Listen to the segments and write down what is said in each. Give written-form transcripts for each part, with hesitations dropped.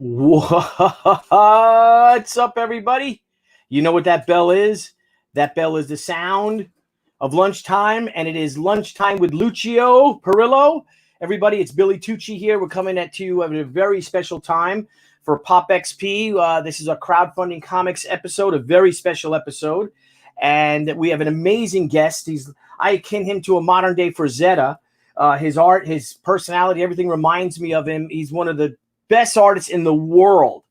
What's up, everybody? You know what that bell is? That bell is the sound of lunchtime, and it is lunchtime with Lucio Parrillo. Everybody, it's Billy Tucci here. We're coming at you at a very special time for POPXP. This is a crowdfunding comics episode, a very special episode, and we have an amazing guest. I akin him to a modern day Frazetta. His art, his personality, everything reminds me of him. He's one of the best artists in the world,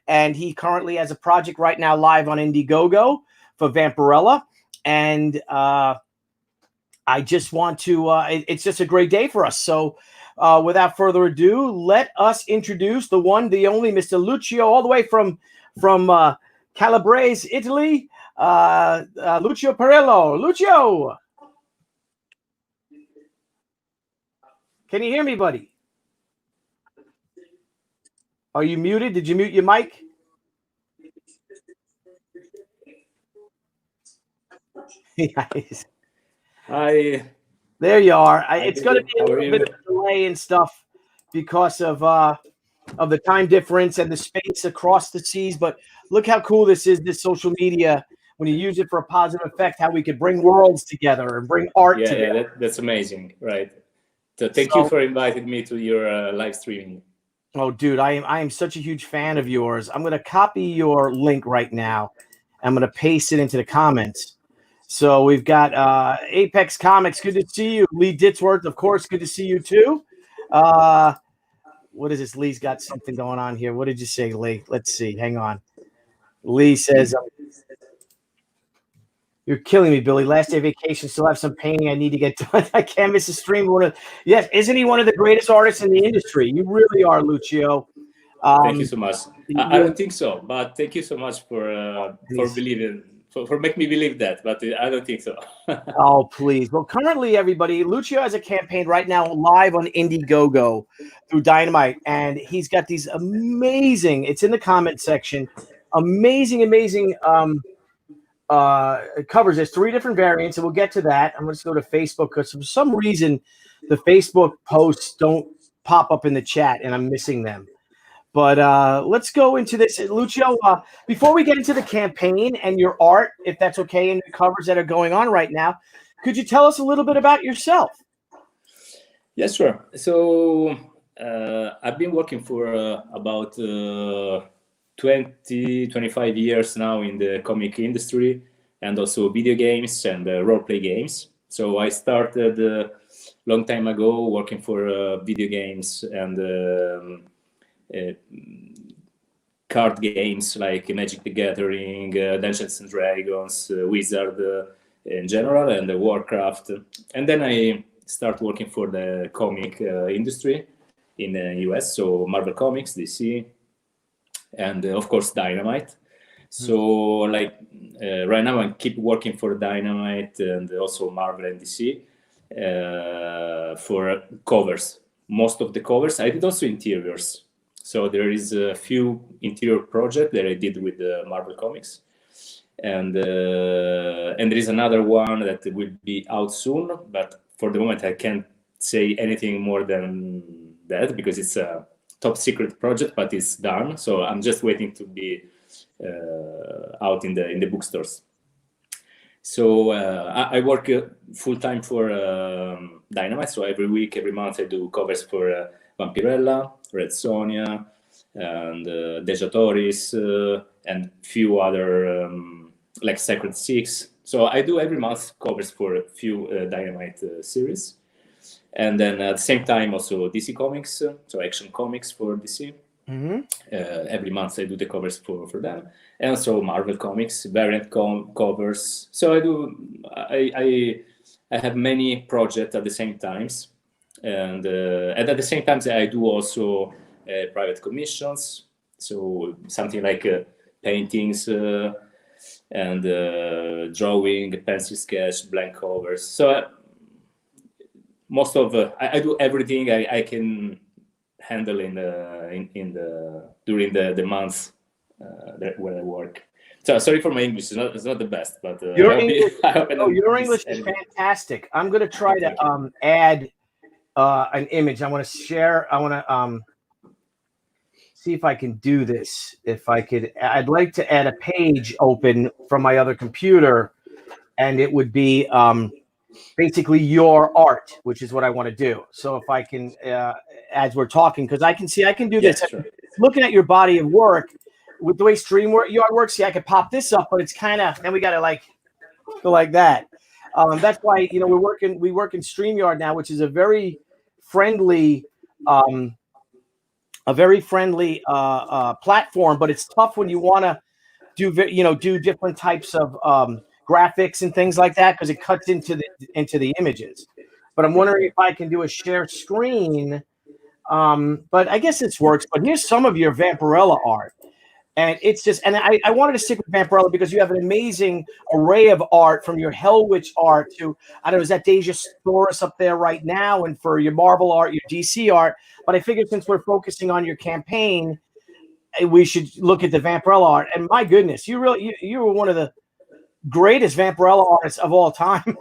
and he currently has a project right now live on Indiegogo for Vampirella, and I just want to it's just a great day for us. So without further ado, let us introduce the one, the only Mr. Lucio, all the way from Calabrese, Italy, Lucio Parrillo. Lucio, can you hear me, buddy? Are you muted? Did you mute your mic? Yes. There you are. It's going to be a little bit of a delay and stuff because of the time difference and the space across the seas. But look how cool this is, this social media, when you use it for a positive effect, how we could bring worlds together and bring art together. Yeah, that's amazing, right? So thank you for inviting me to your live streaming. Oh, dude, I am such a huge fan of yours. I'm going to copy your link right now. I'm going to paste it into the comments. So we've got Apex Comics. Good to see you. Lee Ditzworth, of course. Good to see you, too. What is this? Lee's got something going on here. What did you say, Lee? Let's see. Hang on. Lee says, you're killing me, Billy. Last day of vacation. Still have some painting I need to get done. I can't miss a stream. Yes, isn't he one of the greatest artists in the industry? You really are, Lucio. Thank you so much. I don't think so, but thank you so much for believing, for making me believe that. But I don't think so. Oh, please. Well, currently, everybody, Lucio has a campaign right now live on Indiegogo through Dynamite, and he's got these amazing. It's in the comment section. Amazing covers. There's 3 different variants, and we'll get to that. I'm going to go to Facebook because for some reason the Facebook posts don't pop up in the chat, and I'm missing them. But let's go into this, Lucio. Before we get into the campaign and your art, if that's okay, and the covers that are going on right now, could you tell us a little bit about yourself? Yes, sure. So I've been working for about 25 years now in the comic industry, and also video games and role-play games. So I started a long time ago working for video games and card games like Magic the Gathering, Dungeons and Dragons, Wizard in general, and Warcraft. And then I started working for the comic industry in the US, so Marvel Comics, DC, and of course Dynamite. So like right now I keep working for Dynamite and also Marvel and DC for covers. Most of the covers. I did also interiors. So there is a few interior projects that I did with Marvel Comics. And there is another one that will be out soon, but for the moment I can't say anything more than that because it's a top secret project, but it's done. So I'm just waiting to be out in the bookstores. So I work full time for Dynamite. So every week, every month, I do covers for Vampirella, Red Sonja, and Dejatoris, and few other like Sacred Six. So I do every month covers for a few Dynamite series. And then at the same time, also DC Comics, so Action Comics for DC. Mm-hmm. Every month I do the covers for them, and also Marvel Comics variant covers. So I have many projects at the same times, and at the same time I do also private commissions. So something like paintings, and drawing, pencil sketch, blank covers. So most of I do everything I can handle in the during the months when I work. So sorry for my English. It's not the best, but Your English, I hope I don't your miss English is anything. fantastic. I'm going to try to add an image. I want to share. I want to see if I can do this. If I could, I'd like to add a page open from my other computer, and it would be basically your art, which is what I want to do. So if I can, as we're talking, because I can see I can do this. Sure. Looking at your body of work with the way StreamYard works, see, I could pop this up, but it's kind of, then we got to like go like that. That's why, we work in StreamYard now, which is a very friendly platform, but it's tough when you want to do different types of graphics and things like that, because it cuts into the images. But I'm wondering if I can do a share screen. But I guess this works. But here's some of your Vampirella art. And it's just, and I wanted to stick with Vampirella because you have an amazing array of art, from your Hell Witch art to, I don't know, is that Deja Thoris up there right now? And for your Marvel art, your DC art. But I figured since we're focusing on your campaign, we should look at the Vampirella art. And my goodness, you were one of the greatest Vampirella artists of all time.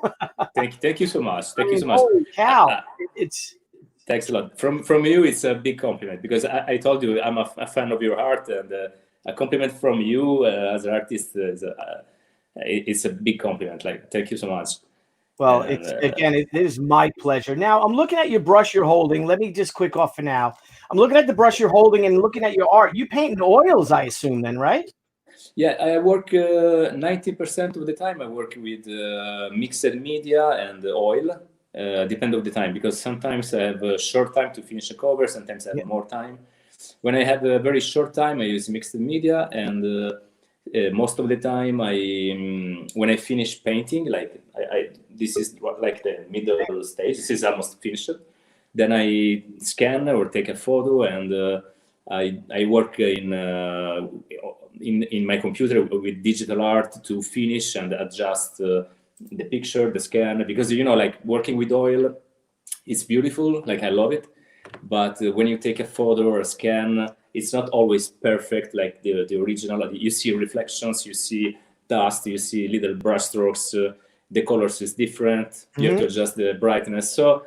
Thank you so much. Thank you so much. Holy cow. Thanks a lot. From you, it's a big compliment, because I told you I'm a fan of your art, and a compliment from you as an artist it's a big compliment. Like, thank you so much. Well, it is my pleasure. Now, I'm looking at your brush you're holding. Let me just quick off for now. I'm looking at the brush you're holding and looking at your art. You paint in oils, I assume, then, right? Yeah, I work 90% of the time. I work with mixed media and oil. Depend of the time, because sometimes I have a short time to finish a cover. Sometimes I have more time. When I have a very short time, I use mixed media, and most of the time, when I finish painting, like this is like the middle stage. This is almost finished. Then I scan or take a photo, and I work in my computer with digital art to finish and adjust the picture, the scan, because like working with oil, it's beautiful. Like, I love it. But when you take a photo or a scan, it's not always perfect like the original. You see reflections, you see dust, you see little brush strokes, the colors is different. You have to adjust the brightness. So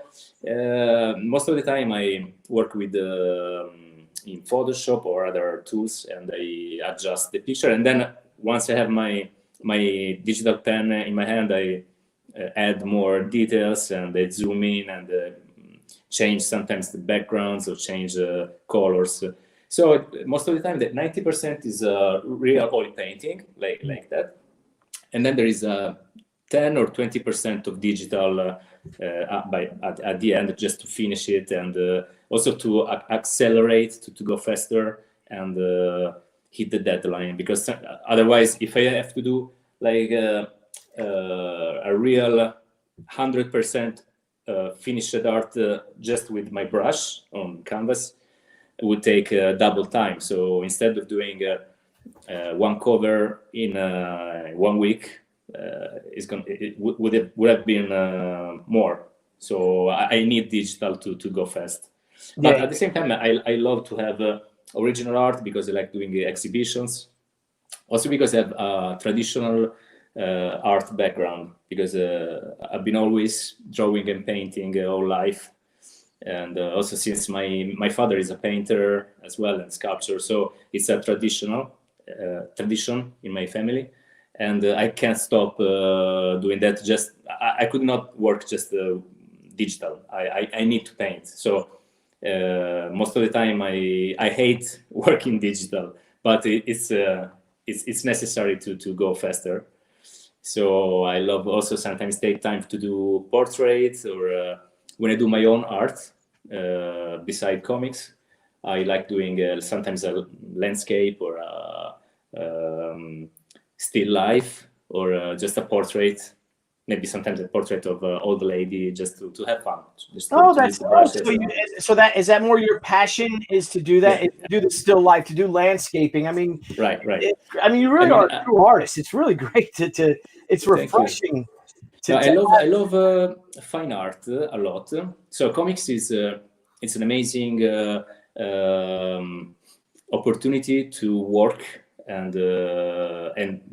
most of the time I work with in Photoshop or other tools, and I adjust the picture. And then once I have my digital pen in my hand, I add more details, and I zoom in and change sometimes the backgrounds or change colors. So most of the time, that 90% is real oil painting, like that. And then there is 10 or 20% of digital at the end, just to finish it, and also to accelerate, to go faster and hit the deadline. Because otherwise, if I have to do like a real 100% finished art just with my brush on canvas, it would take double time. So instead of doing one cover in 1 week, it would have been more. So I need digital to go fast. But at the same time, I love to have original art, because I like doing exhibitions. Also because I have a traditional art background, because I've been always drawing and painting all life. And also since my father is a painter as well, and sculptor, so it's a tradition in my family, and I can't stop doing that. Just I could not work just digital. I need to paint. So most of the time I hate working digital, but it's necessary to go faster. So I love also sometimes take time to do portraits, or when I do my own art, beside comics, I like doing sometimes a landscape, or a still life, or just a portrait. maybe sometimes a portrait of an old lady just to have fun. Just Oh, to that's use the brushes. so that is that more your passion is to do that, Yeah. is to do the still life, to do landscaping. I mean, Right. I mean, you really are a true artist. It's really great to it's refreshing. No, I love fine art a lot. So comics is it's an amazing opportunity to work and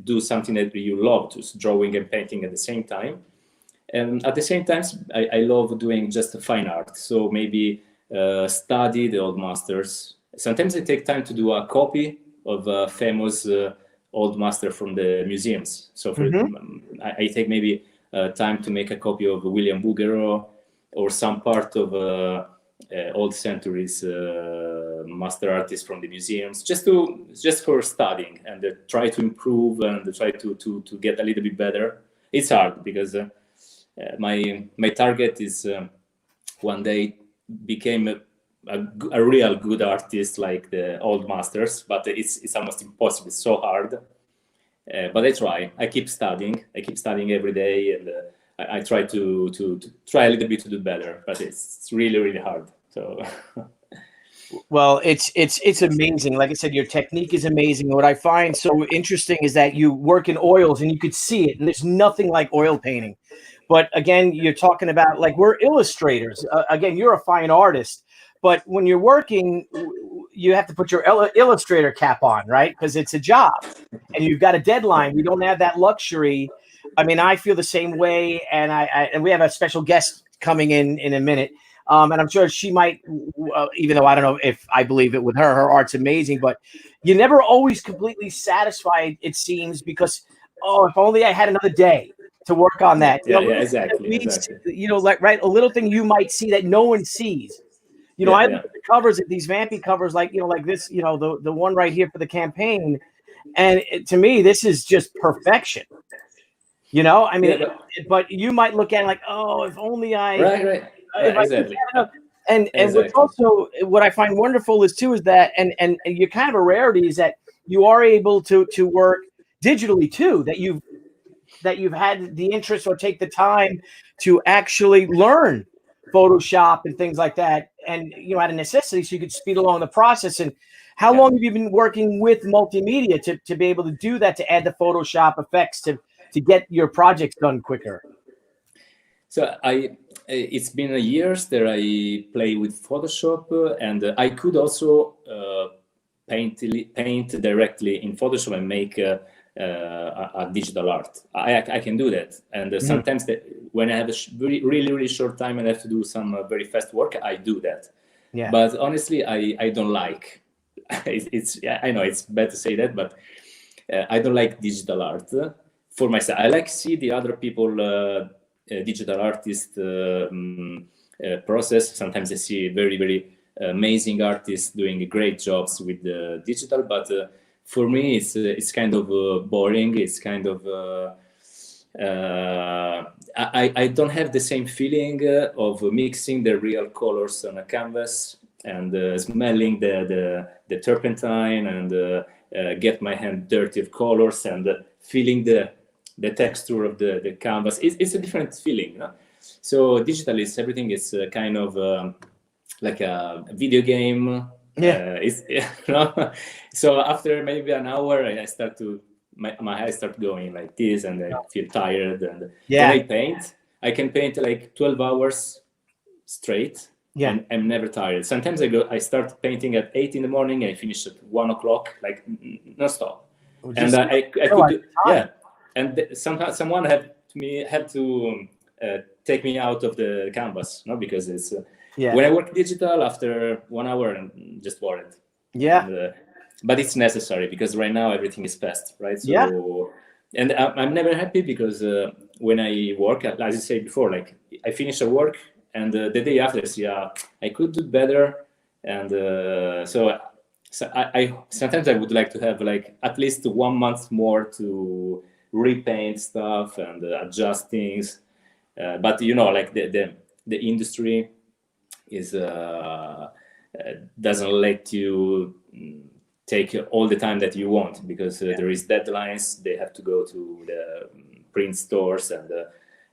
do something that you love, to drawing and painting at the same time. And at the same time, I love doing just fine art. So maybe study the old masters. Sometimes I take time to do a copy of a famous old master from the museums. So for I take maybe time to make a copy of William Bouguereau or some part of old Centurions master artists from the museums, just for studying and try to improve and try to get a little bit better. It's hard because my target is one day became a real good artist like the old masters, but it's almost impossible. It's so hard. But I try. I keep studying every day, and I try to try a little bit to do better. But it's really hard. So. Well, it's amazing. Like I said, your technique is amazing. What I find so interesting is that you work in oils and you could see it, and there's nothing like oil painting. But again, you're talking about, like, we're illustrators. Again, you're a fine artist, but when you're working, you have to put your illustrator cap on, right? Because it's a job, and you've got a deadline. We don't have that luxury. I mean, I feel the same way, and and we have a special guest coming in a minute. And I'm sure she might, even though I don't know if I believe it with her, her art's amazing, but you're never always completely satisfied, it seems, because, oh, if only I had another day to work on that. Yeah, exactly. You know, like, right, a little thing you might see that no one sees. You know, I look at the covers, at these Vampy covers, like, you know, like this, you know, the one right here for the campaign, and to me, this is just perfection. You know, I mean, but you might look at it like, oh, if only I. Right. Exactly. And what's also, what I find wonderful is that and you're kind of a rarity, is that you are able to work digitally too, that you've had the interest or take the time to actually learn Photoshop and things like that, and, you know, out of necessity, so you could speed along the process. And how long have you been working with multimedia to be able to do that, to add the Photoshop effects to get your projects done quicker? So it's been years that I play with Photoshop, and I could also paint directly in Photoshop and make a digital art. I can do that, and sometimes when I have a really short time and I have to do some very fast work, I do that. Yeah. But honestly, I don't like. I know it's bad to say that, but I don't like digital art for myself. I like see the other people. Digital artist process. Sometimes I see very amazing artists doing great jobs with the digital, but for me it's kind of boring. It's kind of I don't have the same feeling of mixing the real colors on a canvas and smelling the turpentine and get my hand dirty of colors and feeling the texture of the canvas. It's a different feeling, no? So digital is everything is kind of like a video game. Yeah. So after maybe an hour, I start to my eyes start going like this, and I feel tired. And when I paint, I can paint like 12 hours straight. Yeah, and I'm never tired. Sometimes I start painting at 8 in the morning and I finish at 1 o'clock, like no stop. And I could do, and someone had to take me out of the canvas, no, because it's when I work digital after 1 hour I'm just bored. Yeah, and, but it's necessary because right now everything is fast, right? So and I'm never happy because when I work, as you said before, like I finish a work and the day after, I could do better, and so I sometimes I would like to have like at least 1 month more to repaint stuff and adjust things, but you know, like the industry is doesn't let you take all the time that you want because there is deadlines. They have to go to the print stores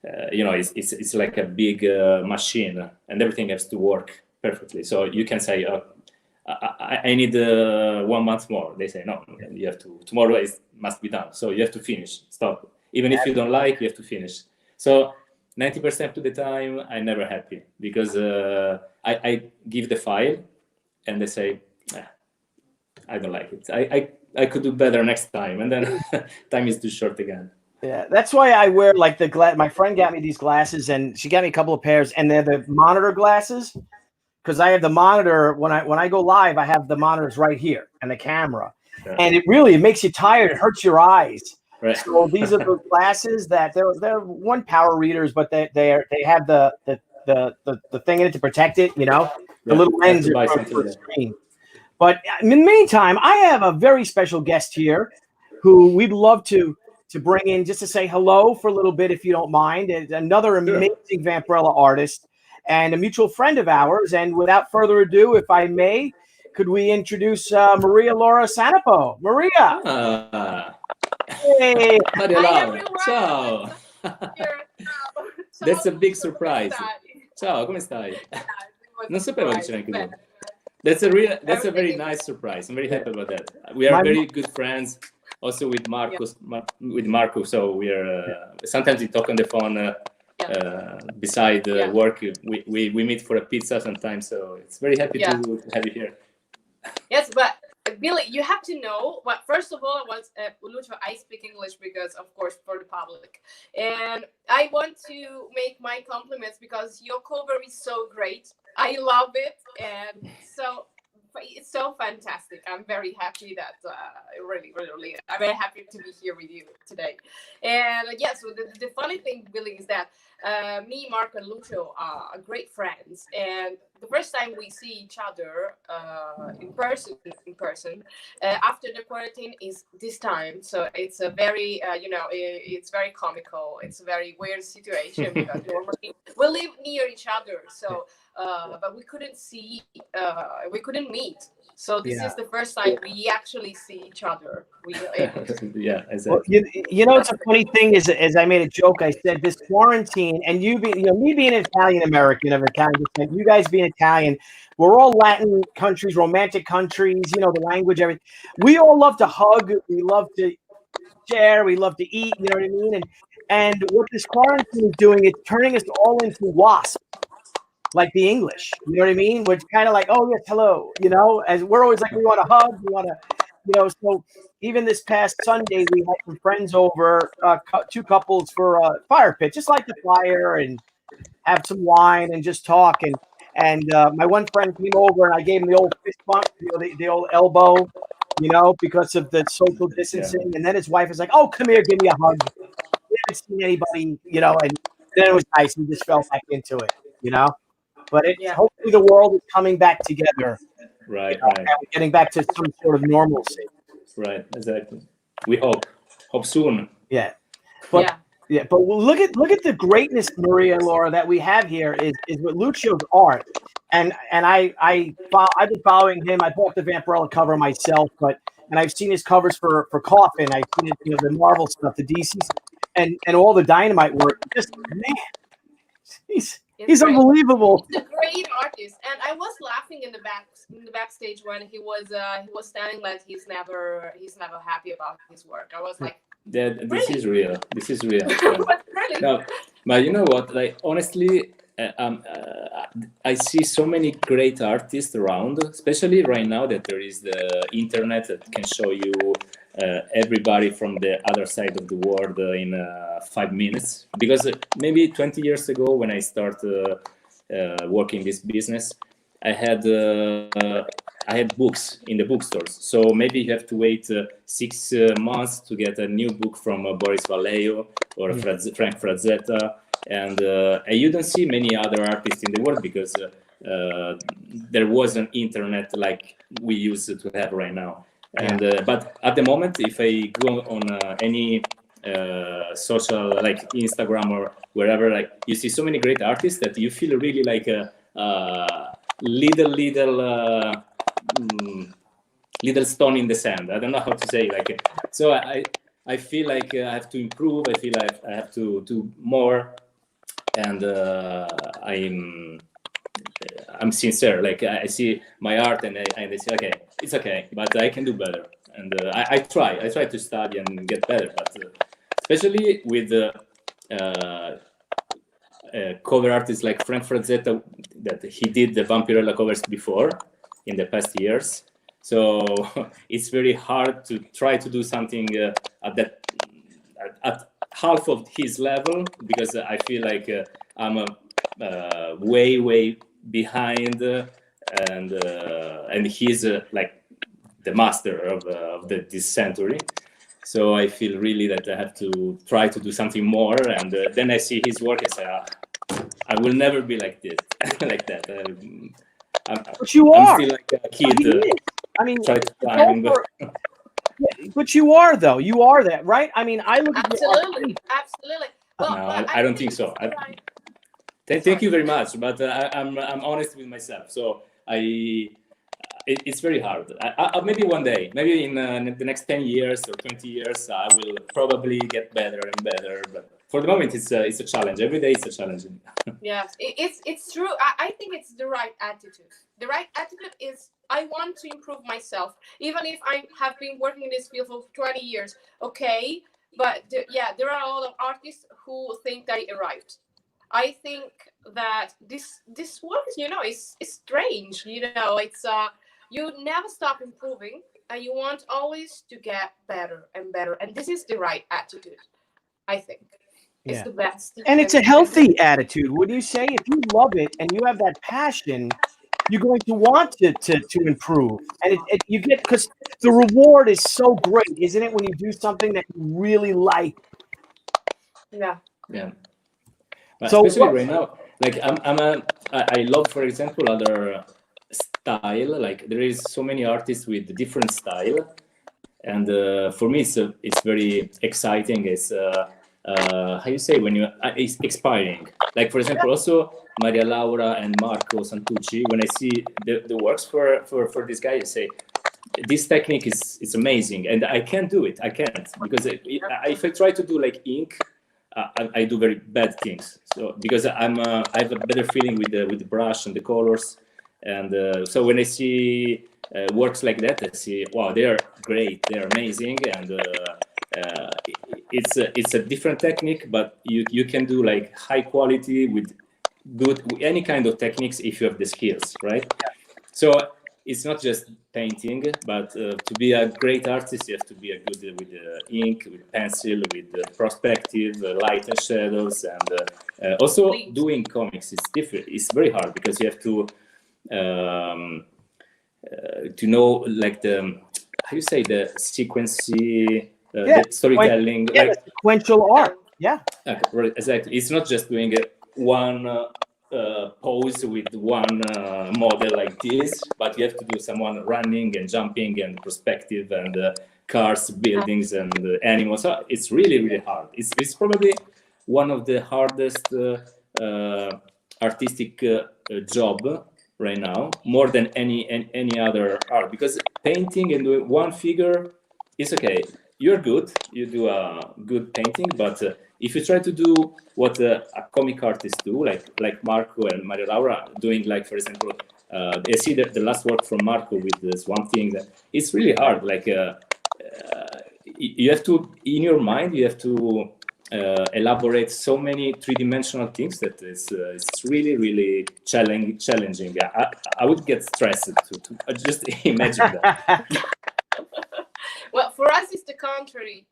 it's like a big machine, and everything has to work perfectly. So you can say, I need 1 month more. They say, no, you have to, tomorrow it must be done. So you have to finish, stop. Even if you don't like, you have to finish. So 90% of the time, I'm never happy because I give the file and they say, I don't like it. I could do better next time. And then time is too short again. Yeah, that's why I wear like my friend got me these glasses and she got me a couple of pairs and they're the monitor glasses. Because I have the monitor when I go live, I have the monitors right here and the camera, and it makes you tired. It hurts your eyes. Right. So these are those glasses that they're one power readers, but they have the thing in it to protect it. The little lens for the screen. But in the meantime, I have a very special guest here, who we'd love to bring in just to say hello for a little bit, if you don't mind. It's another amazing Vampirella artist. And a mutual friend of ours. And without further ado, if I may, could we introduce Maria Laura Sanapo? Maria. Hey. Maria Laura. Ciao. That's a big surprise. Ciao, come stai? Non sapevo che c'era anche tu. That's a very nice surprise. I'm very happy about that. We are very good friends. Also with Marcus, so we are sometimes we talk on the phone. Beside work, we meet for a pizza sometimes, so it's very happy to have you here. Yes, but Billy, you have to know. Well, first of all, Lucio, I speak English because, of course, for the public, and I want to make my compliments because your cover is so great. I love it, and so it's so fantastic. I'm very happy that really, I'm very happy to be here with you today. And so the funny thing, Billy, is that me, Mark, and Lucio are great friends. And the first time we see each other in person after the quarantine is this time. So it's a very, it's very comical. It's a very weird situation because normally we live near each other. So, but we couldn't we couldn't meet. So this is the first time we actually see each other. Exactly. Well, it's a funny thing is, as I made a joke, I said this quarantine, and me being Italian American of Italian descent, you guys being Italian, we're all Latin countries, romantic countries. The language, everything. We all love to hug. We love to share. We love to eat. You know what I mean? And what this quarantine is doing, it's turning us all into wasps. Like the English, you know what I mean? Which kind of like, oh yes, hello, as we're always like, we want to hug, we want to, so even this past Sunday, we had some friends over, two couples for a fire pit, just like the fire and have some wine and just talk. And my one friend came over and I gave him the old fist bump, the old elbow, because of the social distancing. And then his wife was like, oh, come here, give me a hug. We haven't seen anybody, and then it was nice. We just fell back into it, But hopefully the world is coming back together. Right. And getting back to some sort of normalcy. Right, exactly. We hope soon. Yeah. But look at the greatness, Maria and Laura, that we have here is with Lucio's art. And I've been following him. I bought the Vampirella cover myself, and I've seen his covers for Coffin. I've seen it, the Marvel stuff, the DC, and all the Dynamite work. Just man, he's unbelievable. He's a great artist, and I was laughing in the backstage when he was telling that he's never happy about his work. I was like, this is real. This is real. Really? No, but you know what? Like honestly, I see so many great artists around, especially right now that there is the internet that can show you everybody from the other side of the world in 5 minutes. Because maybe 20 years ago, when I started working this business, I had books in the bookstores. So maybe you have to wait 6 months to get a new book from Boris Vallejo or Frank Frazetta. And you don't see many other artists in the world because there wasn't internet like we used to have right now. And but at the moment, if I go on any social, like Instagram or wherever, like you see so many great artists that you feel really like a little stone in the sand. I don't know how to say, so I feel like I have to improve. I feel like I have to do more and I'm sincere. Like I see my art and I say, okay, it's okay, but I can do better. And I try to study and get better. But especially with cover artists like Frank Frazetta, that he did the Vampirella covers before in the past years. So it's very hard to try to do something at half of his level, because I feel like I'm way behind, and he's like the master of this century. So I feel really that I have to try to do something more, and then I see his work and say, I will never be like this, like that. But you I'm are. still like a kid. I mean, try to climb. but you are, though. You are that, right? I mean, I look at Absolutely. Well, No, but I don't think so. Thank you very much, but I'm honest with myself. So it's very hard. Maybe one day, maybe in the next 10 years or 20 years, I will probably get better and better. But for the moment, it's a challenge. Every day it's a challenge. Yes, it's true. I think it's the right attitude. The right attitude is, I want to improve myself, even if I have been working in this field for 20 years. Okay, but there are a lot of artists who think they arrived. I think that this work, is strange. It's you never stop improving, and you want always to get better and better. And this is the right attitude, I think. It's the best. And it's a healthy attitude. Would you say, if you love it and you have that passion, you're going to want to improve, and you get, because the reward is so great, isn't it, when you do something that you really like? Yeah. But So especially right now, like I love, for example, other style. Like there is so many artists with different style, and for me it's very exciting. It's how you say, when it's expiring. Like for example, also Maria Laura and Marco Santucci. When I see the works for this guy, I say, this technique is amazing, and I can't do it. I can't, because if I try to do like ink, I do very bad things. So because I have a better feeling with the brush and the colors, and so when I see works like that, I see, wow, they are great, they are amazing, and it's a different technique, but you can do like high quality with any kind of techniques if you have the skills, right? So it's not just painting, but to be a great artist, you have to be a good with ink, with pencil, with perspective, light and shadows, and also doing comics is different. It's very hard, because you have to know, like, the, how you say, the sequency, the storytelling, like sequential art. Yeah, right, exactly. It's not just doing one pose with one model like this, but you have to do someone running and jumping and perspective and cars, buildings, and animals. So it's really hard. It's probably one of the hardest artistic job right now, more than any other art, because painting and doing one figure is okay. You're good, you do a good painting, but if you try to do what a comic artist do, like Marco and Maria Laura doing, like, for example, I see the last work from Marco with this one thing, that it's really hard. Like you have to, in your mind, you have to elaborate so many three-dimensional things that it's really challenging. I would get stressed to just imagine that. Well, for us, it's the contrary.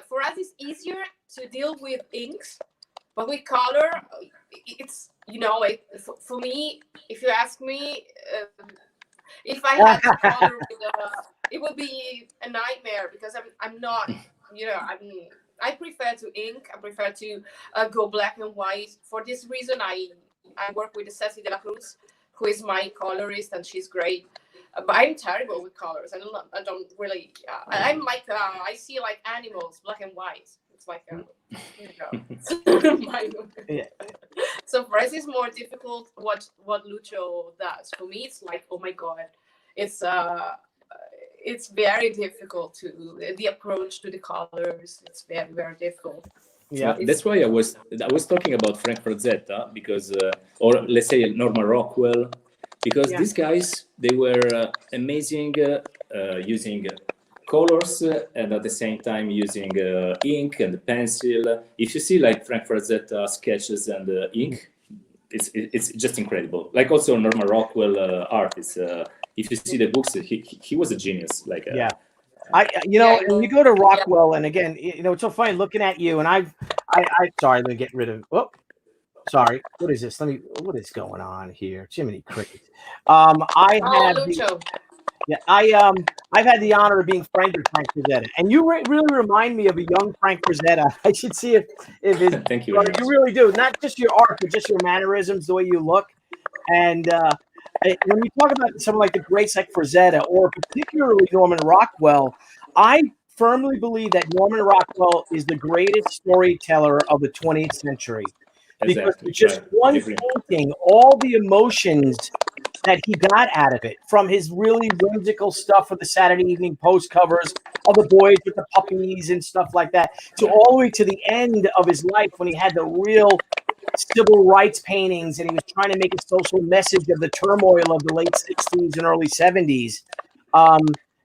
For us, it's easier to deal with inks, but with color, it's, for me, if you ask me, if I had to color with it would be a nightmare, because I'm not, I prefer to ink. I prefer to go black and white. For this reason, I work with Ceci de la Cruz, who is my colorist, and she's great. But I'm terrible with colors. I don't really. I'm like I see like animals, black and white. It's like So for us, it's more difficult. What Lucio does, for me, it's like, oh my god, it's very difficult to the approach to the colors. It's very difficult. Yeah. That's why I was talking about Frankfurt Zeta, because or let's say Norman Rockwell, because these guys, they were amazing using colors and at the same time using ink and pencil. If you see like Frankfurt Zeta sketches and ink, it's just incredible. Like also Norman Rockwell art is. If you see the books, he was a genius. Like and you go to Rockwell, and again, it's so funny looking at you. And I sorry, let me get rid of. Oh, sorry. What is this? What is going on here? Jiminy crickets. I have Lucio. I've had the honor of being friends with Frank Frazetta, and you really remind me of a young Frank Frazetta. I should see if his. Thank you very much. You really do. Not just your art, but just your mannerisms, the way you look, and. When you talk about someone like the greats like Frazetta, or particularly Norman Rockwell, I firmly believe that Norman Rockwell is the greatest storyteller of the 20th century. Because Exactly. just one painting, all the emotions that he got out of it, from his really whimsical stuff for the Saturday Evening Post covers of the boys with the puppies and stuff like that, to all the way to the end of his life when he had the real civil rights paintings and he was trying to make a social message of the turmoil of the late 60s and early 70s.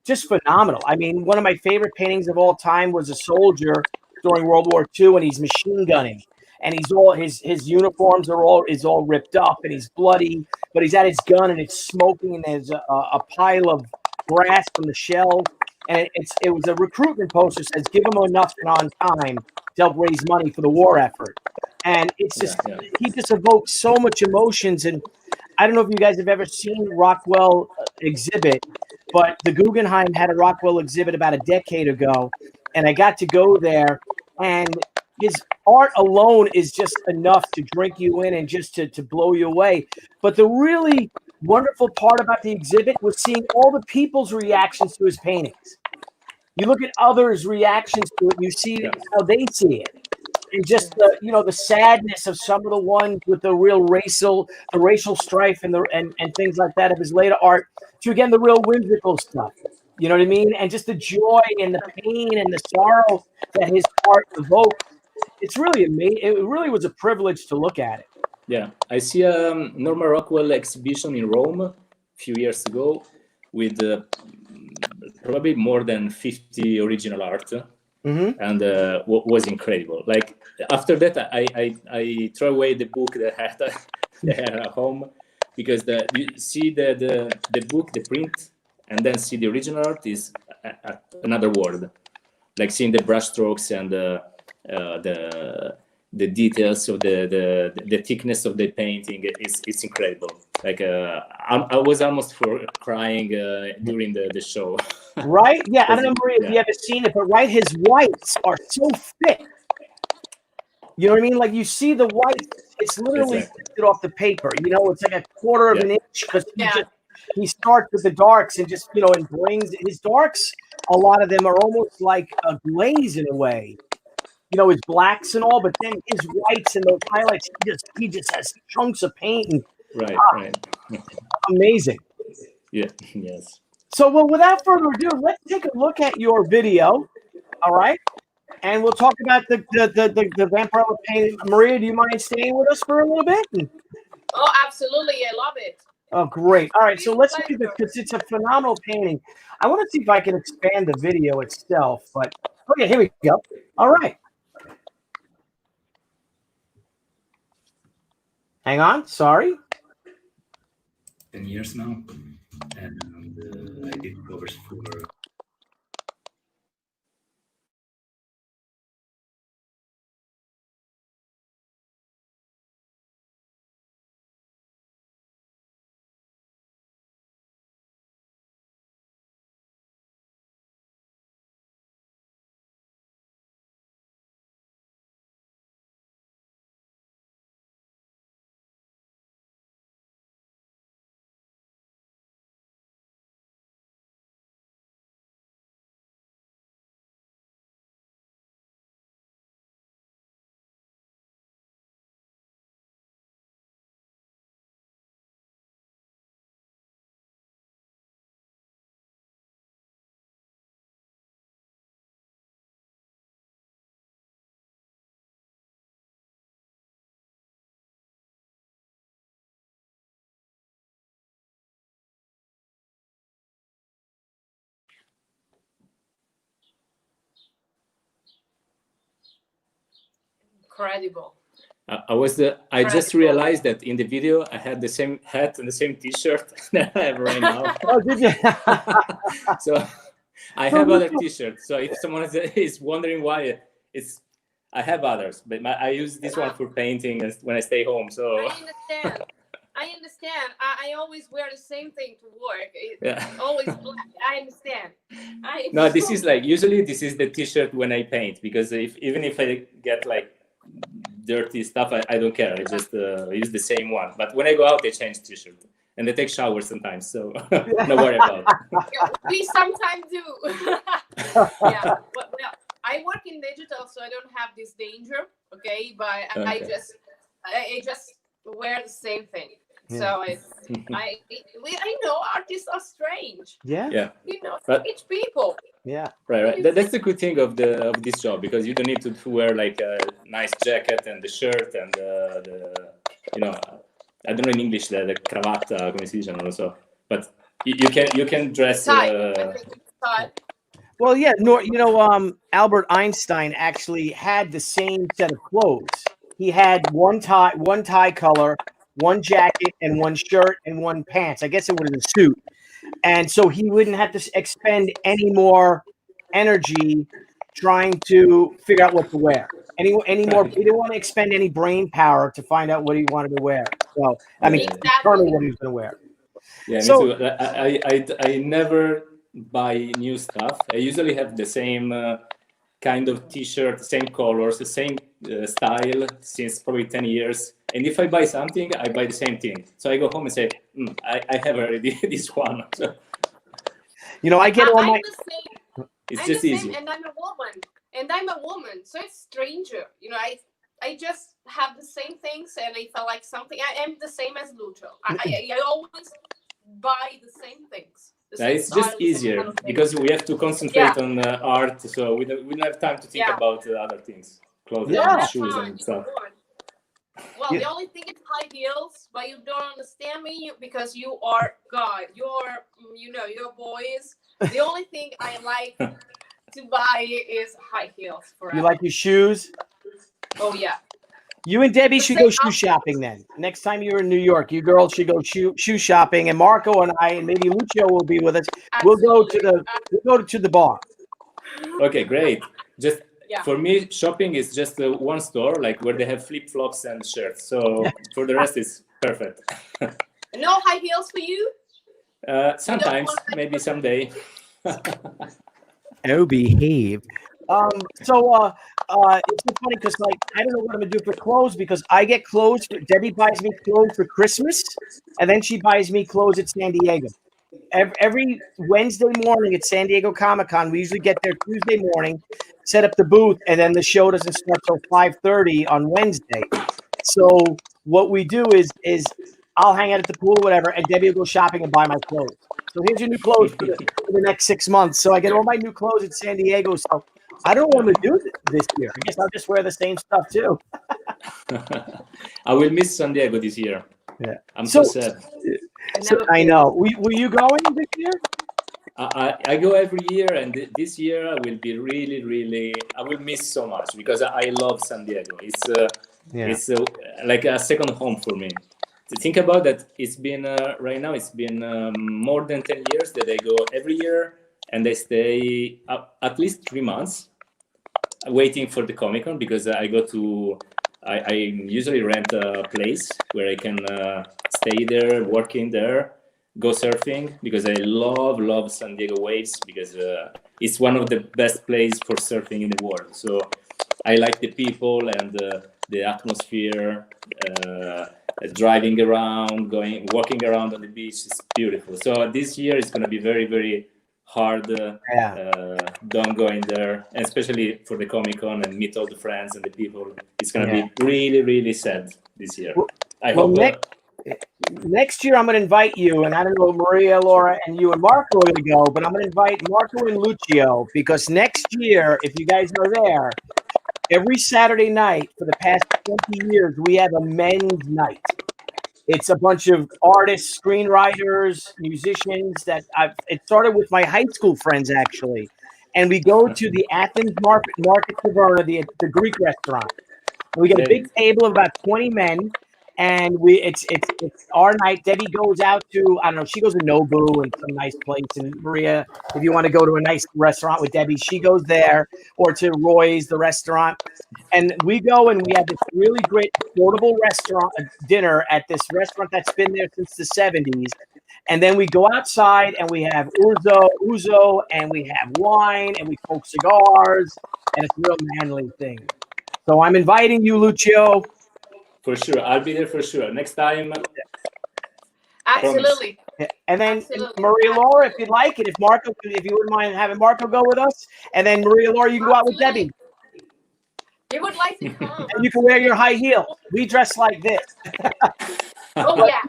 Just phenomenal. I mean, one of my favorite paintings of all time was a soldier during World War II, and he's machine gunning, and he's all his uniforms is all ripped up and he's bloody, but he's at his gun and it's smoking, and there's a pile of brass from the shells, and it was a recruitment poster that says, "Give him enough and on time to help raise money for the war effort." And it's just, he just evokes so much emotions. And I don't know if you guys have ever seen Rockwell exhibit, but the Guggenheim had a Rockwell exhibit about a decade ago. And I got to go there, and his art alone is just enough to drink you in and just to blow you away. But the really wonderful part about the exhibit was seeing all the people's reactions to his paintings. You look at others' reactions to it, you see how they see it. And just the sadness of some of the ones with the real racial strife and things like that of his later art, to again the real whimsical stuff. You know what I mean? And just the joy and the pain and the sorrow that his art evoked. It's really amazing. It really was a privilege to look at it. Yeah, I see a Norman Rockwell exhibition in Rome a few years ago with probably more than 50 original art. And was incredible. Like after that, I throw away the book that I had at home, because you see the book, the print, and then see the original art is another world. Like seeing the brush strokes and the details of the thickness of the painting, it's incredible. Like I was almost crying during the show. Right? Yeah, I don't know, Maria, if you ever seen it, but his whites are so thick. You know what I mean? Like you see the white, it's literally lifted off the paper. It's like a quarter of an inch, because he starts with the darks and just and brings his darks. A lot of them are almost like a glaze in a way. His blacks and all, but then his whites and those highlights, he just has chunks of paint. And, right. Amazing. Yeah. Yes. So, well, without further ado, let's take a look at your video. All right. And we'll talk about the Vampirella painting. Maria, do you mind staying with us for a little bit? Oh, absolutely. I love it. Oh, great. All right. So let's look at this, because it's a phenomenal painting. I want to see if I can expand the video itself. But, okay, here we go. All right. Hang on. Sorry. 10 years now. And I did covers for incredible. I just realized that in the video I had the same hat and the same T-shirt that I have right now. Oh, did you? So I have other T-shirts. So if someone is wondering why, I have others, but I use this one for painting and when I stay home. So I understand. I always wear the same thing to work. It's always black. I understand. No, this is like usually this is the T-shirt when I paint, because even if I get like dirty stuff, I don't care. I just use the same one. But when I go out, I change T-shirt and I take showers sometimes. So no worry about it. We sometimes do. Yeah. Well, I work in digital, so I don't have this danger. Okay, but I just wear the same thing. Yeah. So I know artists are strange. Yeah. You know, strange people. Yeah. Right. That's the good thing of this job, because you don't need to wear like a nice jacket and the shirt and the I don't know in English the cravatta, come si dice, non lo so. But you can dress. Tie. Well, yeah. Albert Einstein actually had the same set of clothes. He had one tie color, one jacket, and one shirt and one pants. I guess it was a suit. And so he wouldn't have to expend any more energy trying to figure out what to wear. Any more? He didn't want to expend any brain power to find out what he wanted to wear. So determine what he was going to wear. Yeah, me too. I never buy new stuff. I usually have the same kind of T-shirt, same colors, the same style since probably 10 years. And if I buy something, I buy the same thing. So I go home and say, I have already this one. So, I get all my... It's just easy. And I'm a woman. So it's stranger. I just have the same things, and if I like something, I am the same as Lucio. I always buy the same things. It's just easier because we have to concentrate on art, so we don't have time to think about other things, clothes, shoes, and stuff. Well, the only thing is high heels, but you don't understand me because you are God. You're boys. The only thing I like to buy is high heels. Forever. You like your shoes? Oh yeah. You and Debbie should go shoe shopping then. Next time you're in New York, you girls should go shoe shopping, and Marco and I, and maybe Lucio will be with us. Absolutely. We'll go to the bar. Okay, great. Just for me, shopping is just one store, like where they have flip flops and shirts. So for the rest, it's perfect. No high heels for you? Sometimes, maybe someday. Oh, behave. It's so funny because I don't know what I'm gonna do for clothes, because I get clothes. Debbie buys me clothes for Christmas, and then she buys me clothes at San Diego. Every Wednesday morning at San Diego Comic-Con, we usually get there Tuesday morning, set up the booth, and then the show doesn't start till 5:30 on Wednesday. So what we do is I'll hang out at the pool, whatever, and Debbie will go shopping and buy my clothes. So here's your new clothes for the next 6 months. So I get all my new clothes at San Diego. So I don't know what I'm going to do this year. I guess I'll just wear the same stuff too. I will miss San Diego this year. Yeah, I'm so sad. I know. Were you going this year? I go every year, and this year I will be really, I will miss so much because I love San Diego. It's like a second home for me. To think about that, it's been right now. It's been more than 10 years that I go every year, and I stay at least 3 months waiting for the Comic-Con, because I usually rent a place where I can stay there, working there, go surfing, because I love San Diego waves, because it's one of the best places for surfing in the world. So I like the people and the atmosphere. Driving around, walking around on the beach is beautiful. So this year is going to be very, very hard. Don't go in there, and especially for the Comic-Con and meet all the friends and the people. It's going to be really, really sad this year. I hope. Next year, I'm going to invite you, and I don't know, Maria, Laura, and you and Marco are going to go, but I'm going to invite Marco and Lucio, because next year, if you guys are there, every Saturday night for the past 20 years, we have a men's night. It's a bunch of artists, screenwriters, musicians it started with my high school friends, actually. And we go to the Athens Market Taverna, the Greek restaurant. We get a big table of about 20 men, and it's our night. Debbie goes out to, I don't know, she goes to Nobu and some nice place. And Maria, if you want to go to a nice restaurant with Debbie, she goes there, or to Roy's, the restaurant. And we go and we have this really great affordable restaurant dinner at this restaurant that's been there since the 70s. And then we go outside and we have ouzo, and we have wine, and we smoke cigars, and it's a real manly thing. So I'm inviting you, Lucio. For sure, I'll be there for sure. Next time. Absolutely. And then Maria Laura, if you'd like, and if you wouldn't mind having Marco go with us, and then Maria Laura, you can go out with Debbie. He would like to come. And you can wear your high heels. We dress like this. Oh yeah.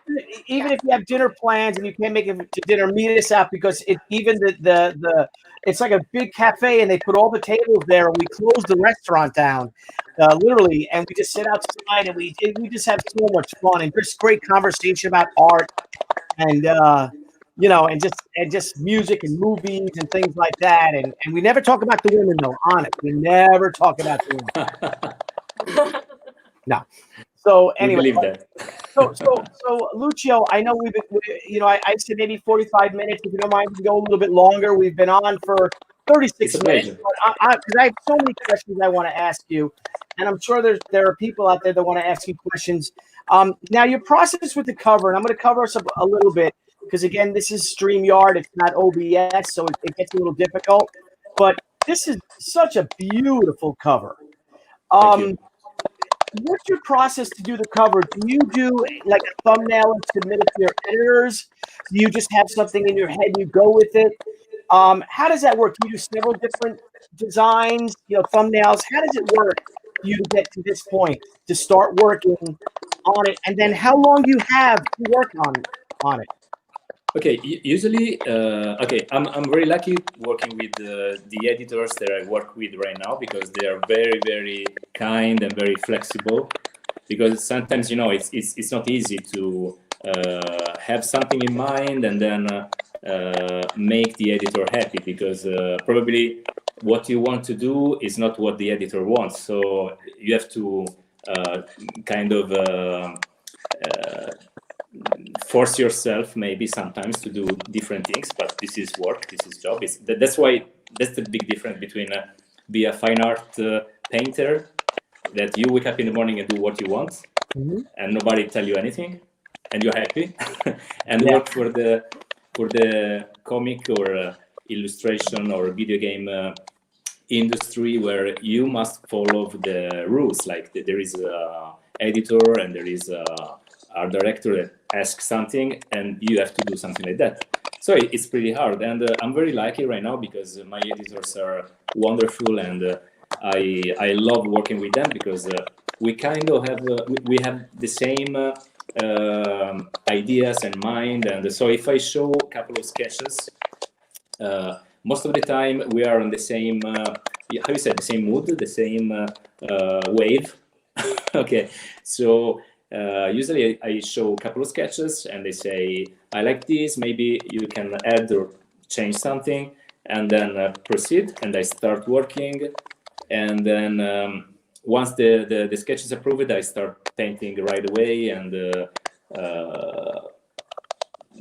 Even if you have dinner plans and you can't make it to dinner, meet us out, because even the it's like a big cafe and they put all the tables there, and we close the restaurant down, literally, and we just sit outside and we just have so much fun and just great conversation about art and and just music and movies and things like that. And we never talk about the women, though. Honest, we never talk about the women. No. So anyway, so Lucio, I know I said maybe 45 minutes. If you don't mind, we can go a little bit longer. We've been on for 36 minutes, because I have so many questions I want to ask you, and I'm sure there are people out there that want to ask you questions. Now, your process with the cover, and I'm going to cover us a little bit, because again, this is StreamYard, it's not OBS, so it gets a little difficult. But this is such a beautiful cover. What's your process to do the cover? Do you do like a thumbnail and submit it to your editors? Do you just have something in your head and you go with it? How does that work? Do you do several different designs, thumbnails? How does it work for you to get to this point, to start working on it? And then how long do you have to work on it? Okay, usually, I'm very lucky working with the editors that I work with right now, because they are very, very kind and very flexible. Because sometimes, it's not easy to have something in mind and then make the editor happy, because probably what you want to do is not what the editor wants. So you have to kind of force yourself maybe sometimes to do different things, but this is work, this is job. That's the big difference between be a fine art painter, that you wake up in the morning and do what you want, and nobody tell you anything, and you're happy, and work for the comic or illustration or video game industry, where you must follow the rules. Like there is a editor and there is a art director that asks something, and you have to do something like that. So it's pretty hard, and I'm very lucky right now, because my editors are wonderful, and I love working with them, because we kind of have we have the same ideas and mind. And so if I show a couple of sketches, most of the time we are on the same the same mood, the same wave. Okay, so usually I show a couple of sketches and they say, I like this, maybe you can add or change something, and then proceed, and I start working. And then once the sketch is approved, I start painting right away, and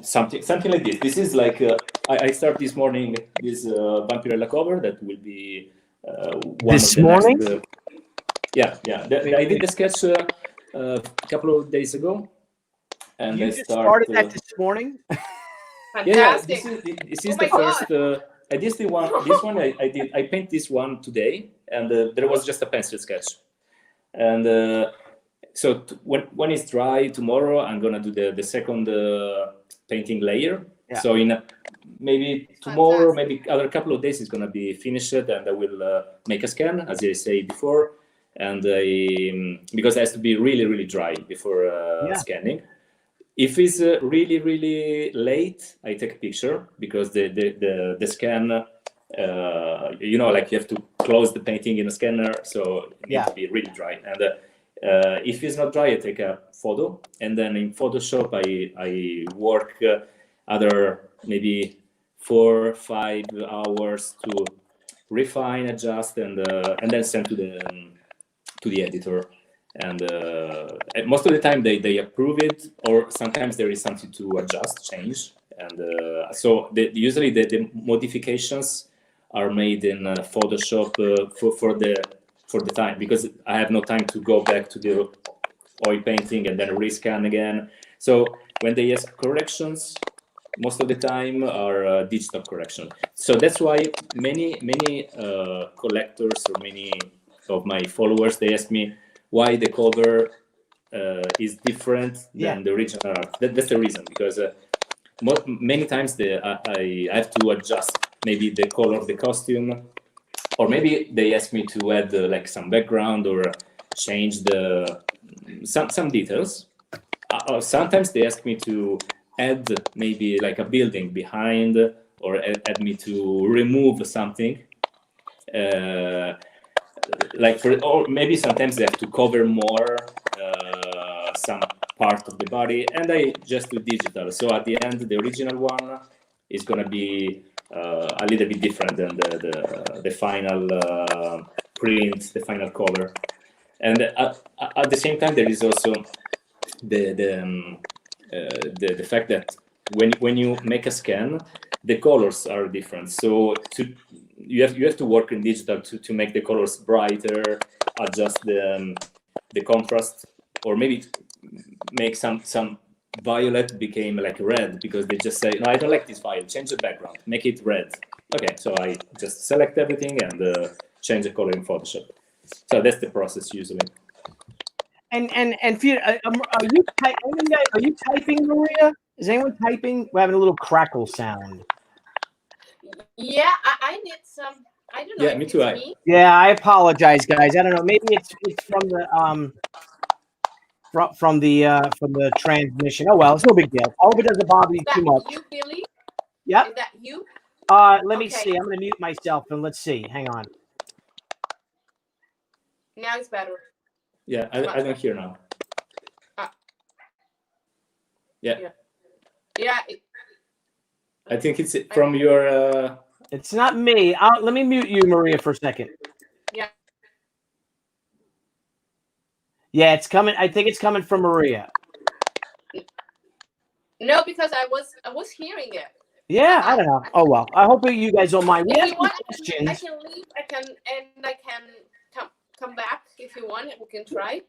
something like this. This is like I start this morning this Vampirella cover that will be one this of the morning. Next, I did the sketch a couple of days ago, and You I just started that this morning. Fantastic. This is the first. This one I did. I paint this one today, and there was just a pencil sketch. And so when it's dry tomorrow, I'm gonna do the second painting layer. Yeah. So in maybe tomorrow, maybe other couple of days, it's gonna be finished, and I will make a scan, as I say before, and because it has to be really, really dry before scanning. If it's really, really late, I take a picture, because the scan, like you have to close the painting in a scanner, so it needs to be really dry. And if it's not dry, I take a photo, and then in Photoshop I work other maybe 4 or 5 hours to refine, adjust, and then send to the editor. And most of the time they approve it, or sometimes there is something to adjust, change. And so usually the modifications are made in Photoshop for the time, because I have no time to go back to the oil painting and then rescan again. So when they ask corrections, most of the time are digital correction. So that's why many collectors or many of my followers, they ask me why the cover is different than the original art. That's the reason, because many times I have to adjust maybe the color of the costume, or maybe they ask me to add like some background or change some details. Sometimes they ask me to add maybe like a building behind, or add me to remove something. Or maybe sometimes they have to cover more some part of the body, and I just do digital. So at the end, the original one is going to be a little bit different than the final print, the final cover. And at the same time, there is also the fact that when you make a scan, the colors are different. So you have to work in digital to make the colors brighter, adjust the contrast, or maybe make some violet became like red, because they just say, no, I don't like this violet, change the background, make it red. Okay, so I just select everything and change the color in Photoshop. So that's the process usually. And are you typing, Maria? Is anyone typing? We're having a little crackle sound. Yeah, I need some. I don't know. Yeah, me too. Yeah, I apologize, guys. I don't know. Maybe it's from the transmission. Oh well, it's no big deal. I hope it doesn't bother you too much. You, Billy? Yep. Is that you? Let me see. I'm gonna mute myself and let's see. Hang on. Now it's better. Yeah, I don't hear now. Yeah. I think it's from your. It's not me. Let me mute you, Maria, for a second. Yeah. Yeah, it's coming. I think it's coming from Maria. No, because I was hearing it. Yeah, I don't know. Oh well. I hope you guys don't mind. We have some questions. I can leave. I can come back if you want. We can try.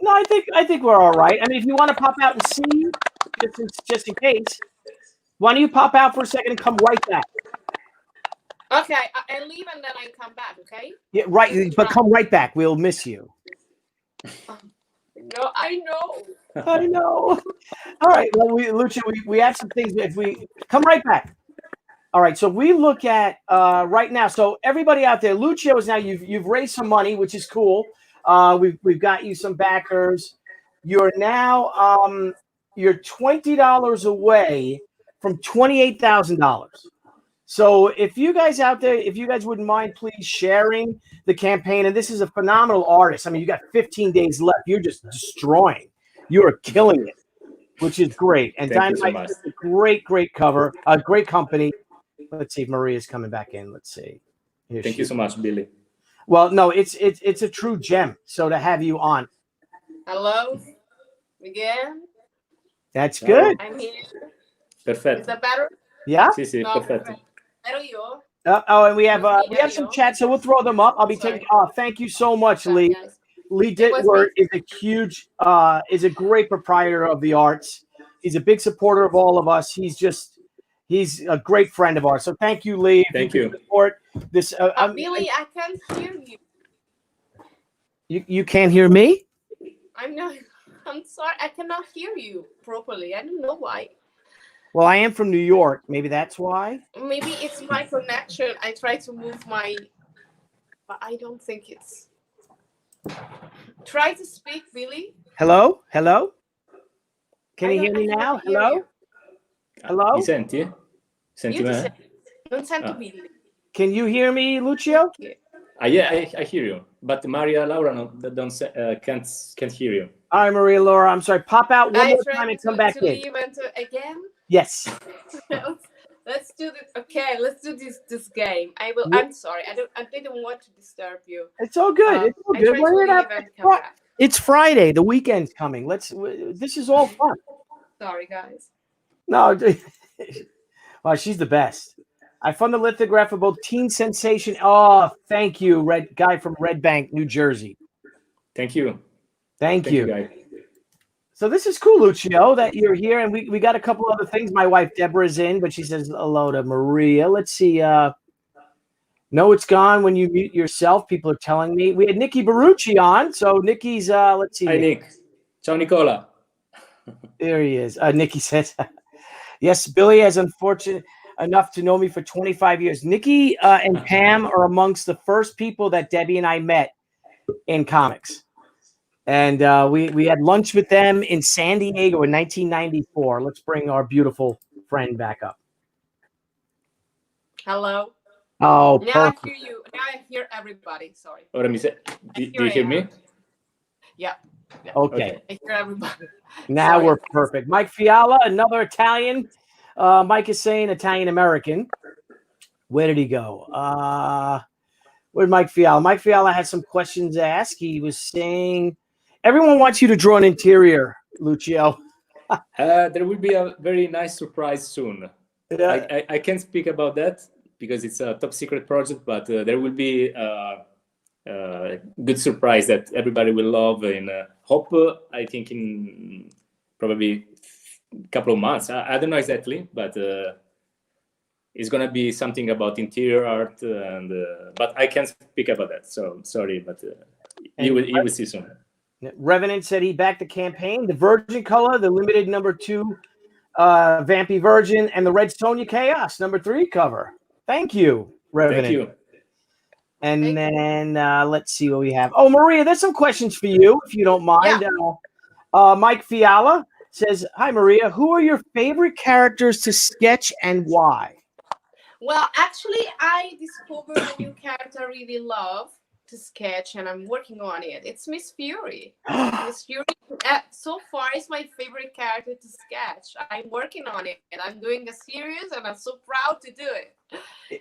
No, I think we're all right. I mean, if you want to pop out and see, just in case, why don't you pop out for a second and come right back? Okay, I leave and then I come back. Okay. Yeah, right. But come right back. We'll miss you. No, I know. I know. All right. Well, Lucio, we have some things. If we come right back. All right. So we look at right now. So everybody out there, Lucio is now. You've raised some money, which is cool. We've got you some backers. You're now you're $20 away from $28,000. So if you guys out there, if you guys wouldn't mind, please sharing the campaign. And this is a phenomenal artist. I mean, you got 15 days left. You're just destroying. You are killing it, which is great. And Dynamite is a great cover, a great company. Let's see if Maria's coming back in. Let's see. Thank you so much, Billy. Well, no, it's a true gem. So to have you on. Hello, again. That's good. I'm here. Perfect. Is that better? Yeah. Sí, perfecto. And we have some chat, so we'll throw them up. I'll be taking. Thank you so much, Lee. Lee Ditworth is a huge, is a great proprietor of the arts. He's a big supporter of all of us. He's a great friend of ours. So thank you, Lee. Thank you. Support this. Billy, I can't hear you. You can't hear me? I'm sorry. I cannot hear you properly. I don't know why. Well, I am from New York. Maybe that's why. Maybe it's my connection. I try to move but I don't think it's. Try to speak, Billy. Hello? Can you hear me now? Hello? Hello? Mi senti? Senti me? Non sento Billy. Can you hear me, Lucio? Yeah, I hear you. But Maria Laura can't hear you. All right, Maria Laura, I'm sorry. Pop out one more time and come back in. Leave and again? Yes. Let's do this. Okay, let's do this game. I'm sorry. I didn't want to disturb you. It's all good. It's all good. It's Friday. The weekend's coming. This is all fun. Sorry, guys. No, well, she's the best. I found the lithograph of both Teen Sensation. Oh, thank you, Red guy from Red Bank, New Jersey. Thank you. Thank you. guys. So this is cool, Lucio, that you're here, and we got a couple other things. My wife Deborah's in, but she says hello to Maria. Let's see. No, it's gone when you mute yourself. People are telling me. We had Nikki Barucci on, so Nikki's. Let's see. Hi, Nick. Ciao, Nicola. There he is. Nikki says, yes, Billy has unfortunate enough to know me for 25 years. Nikki and Pam are amongst the first people that Debbie and I met in comics. And we had lunch with them in San Diego in 1994. Let's bring our beautiful friend back up. Hello. Oh, now perfect. I hear you. Now I hear everybody. Sorry. Ora do you hear me? Yeah. Okay. I hear everybody. Now Sorry. we're perfect. Mike Fiala, another Italian. Mike is saying Italian American. Where did he go? Where'd Mike Fiala? Mike Fiala had some questions to ask. He was saying, everyone wants you to draw an interior, Lucio. There will be a very nice surprise soon. Yeah. I can't speak about that because it's a top secret project, but there will be a good surprise that everybody will love. And hope, I think in probably a couple of months. I don't know exactly, but it's gonna be something about interior art, and but I can't speak about that. So sorry, but you will see soon. Revenant said he backed the campaign. The Virgin color, the limited #2 Vampy Virgin, and the Red Sonja Chaos #3 cover. Thank you, Revenant. Thank you. And then let's see what we have. Oh, Maria, there's some questions for you, if you don't mind. Yeah. Mike Fiala says, hi, Maria. Who are your favorite characters to sketch and why? Well, actually, I discovered a new character I really love to sketch, and I'm working on it. It's Miss Fury. Miss Fury, so far, is my favorite character to sketch. I'm working on it, and I'm doing a series, and I'm so proud to do it.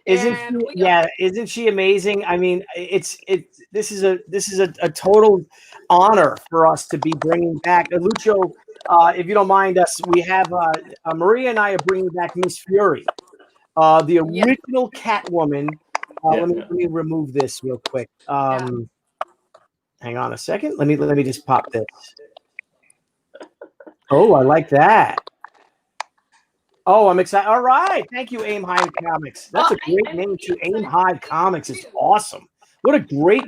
Isn't she amazing? I mean, this is a total honor for us to be bringing back Lucio. If you don't mind us, we have Maria and I are bringing back Miss Fury, the original Catwoman. Let me remove this real quick. Hang on a second. Let me just pop this. Oh, I like that. Oh, I'm excited. All right. Thank you, Aim High Comics. That's a great name, too. Aim High Comics is awesome. What a great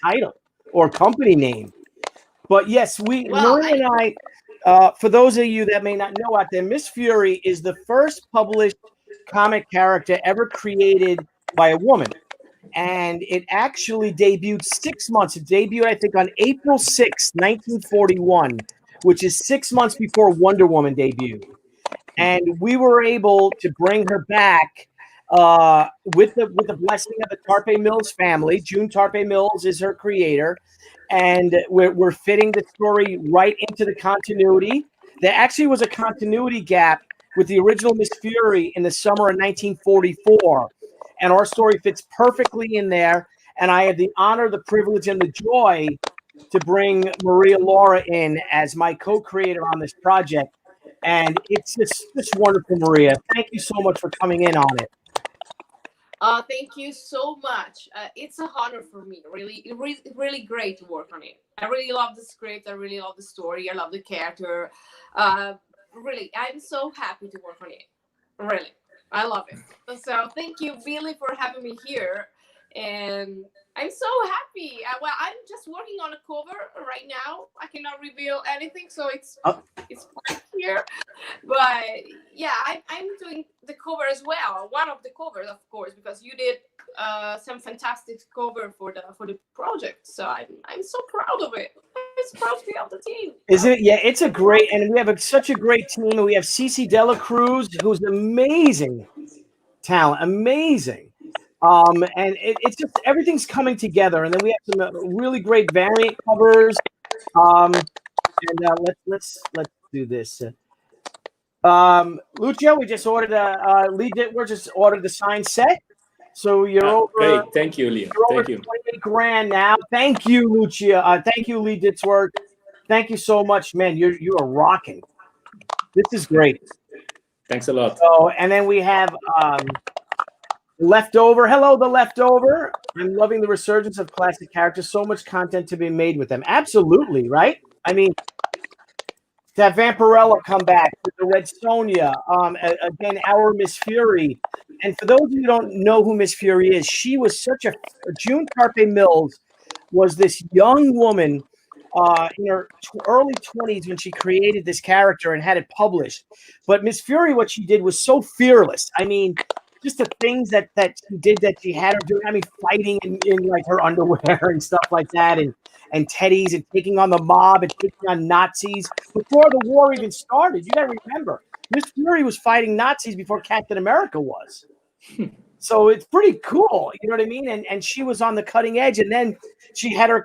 title or company name. But yes, Maria and I, for those of you that may not know out there, Miss Fury is the first published comic character ever created by a woman. And it actually debuted 6 months. It debuted, I think, on April 6, 1941, which is 6 months before Wonder Woman debuted. And we were able to bring her back with the blessing of the Tarpe Mills family. June Tarpe Mills is her creator. And we're fitting the story right into the continuity. There actually was a continuity gap with the original Miss Fury in the summer of 1944. And our story fits perfectly in there. And I have the honor, the privilege, and the joy to bring Maria Laura in as my co-creator on this project. And it's just wonderful, Maria. Thank you so much for coming in on it. Thank you so much. It's an honor for me. Really great to work on it. I really love the script. I really love the story. I love the character. Really, I'm so happy to work on it. Really, I love it. So thank you, Billy, for having me here. And I'm so happy. Well, I'm just working on a cover right now. I cannot reveal anything, so it's here. But yeah, I'm doing the cover as well. One of the covers, of course, because you did some fantastic cover for the project. So I'm so proud of it. I'm so proud to be on the team. Isn't it? Yeah, it's a great, and we have such a great team. And we have Cece Dela Cruz, who's amazing talent, amazing. And it's just everything's coming together, and then we have some really great variant covers. And let's do this. Lucio, we just ordered Lee Ditwer just ordered the signed set, So you're over. Great, thank you, Leo. You're over Thank you. 28 grand now. Thank you, Lucia. Thank you, Lee Ditzwork. Thank you so much, man. You are rocking. This is great. Thanks a lot. So, and then we have Leftover. Hello, the Leftover. I'm loving the resurgence of classic characters. So much content to be made with them. Absolutely, right? I mean, to have Vampirella come back with the Red Sonja. Again, our Miss Fury. And for those of you who don't know who Miss Fury is, she was such a June Carpe Mills was this young woman in her early 20s when she created this character and had it published. But Miss Fury, what she did was so fearless. I mean, just the things that she did, that she had her doing. I mean, fighting in like her underwear and stuff like that, and teddies, and taking on the mob and taking on Nazis before the war even started. You got to remember, Miss Fury was fighting Nazis before Captain America was. So it's pretty cool, you know what I mean? And she was on the cutting edge, and then she had her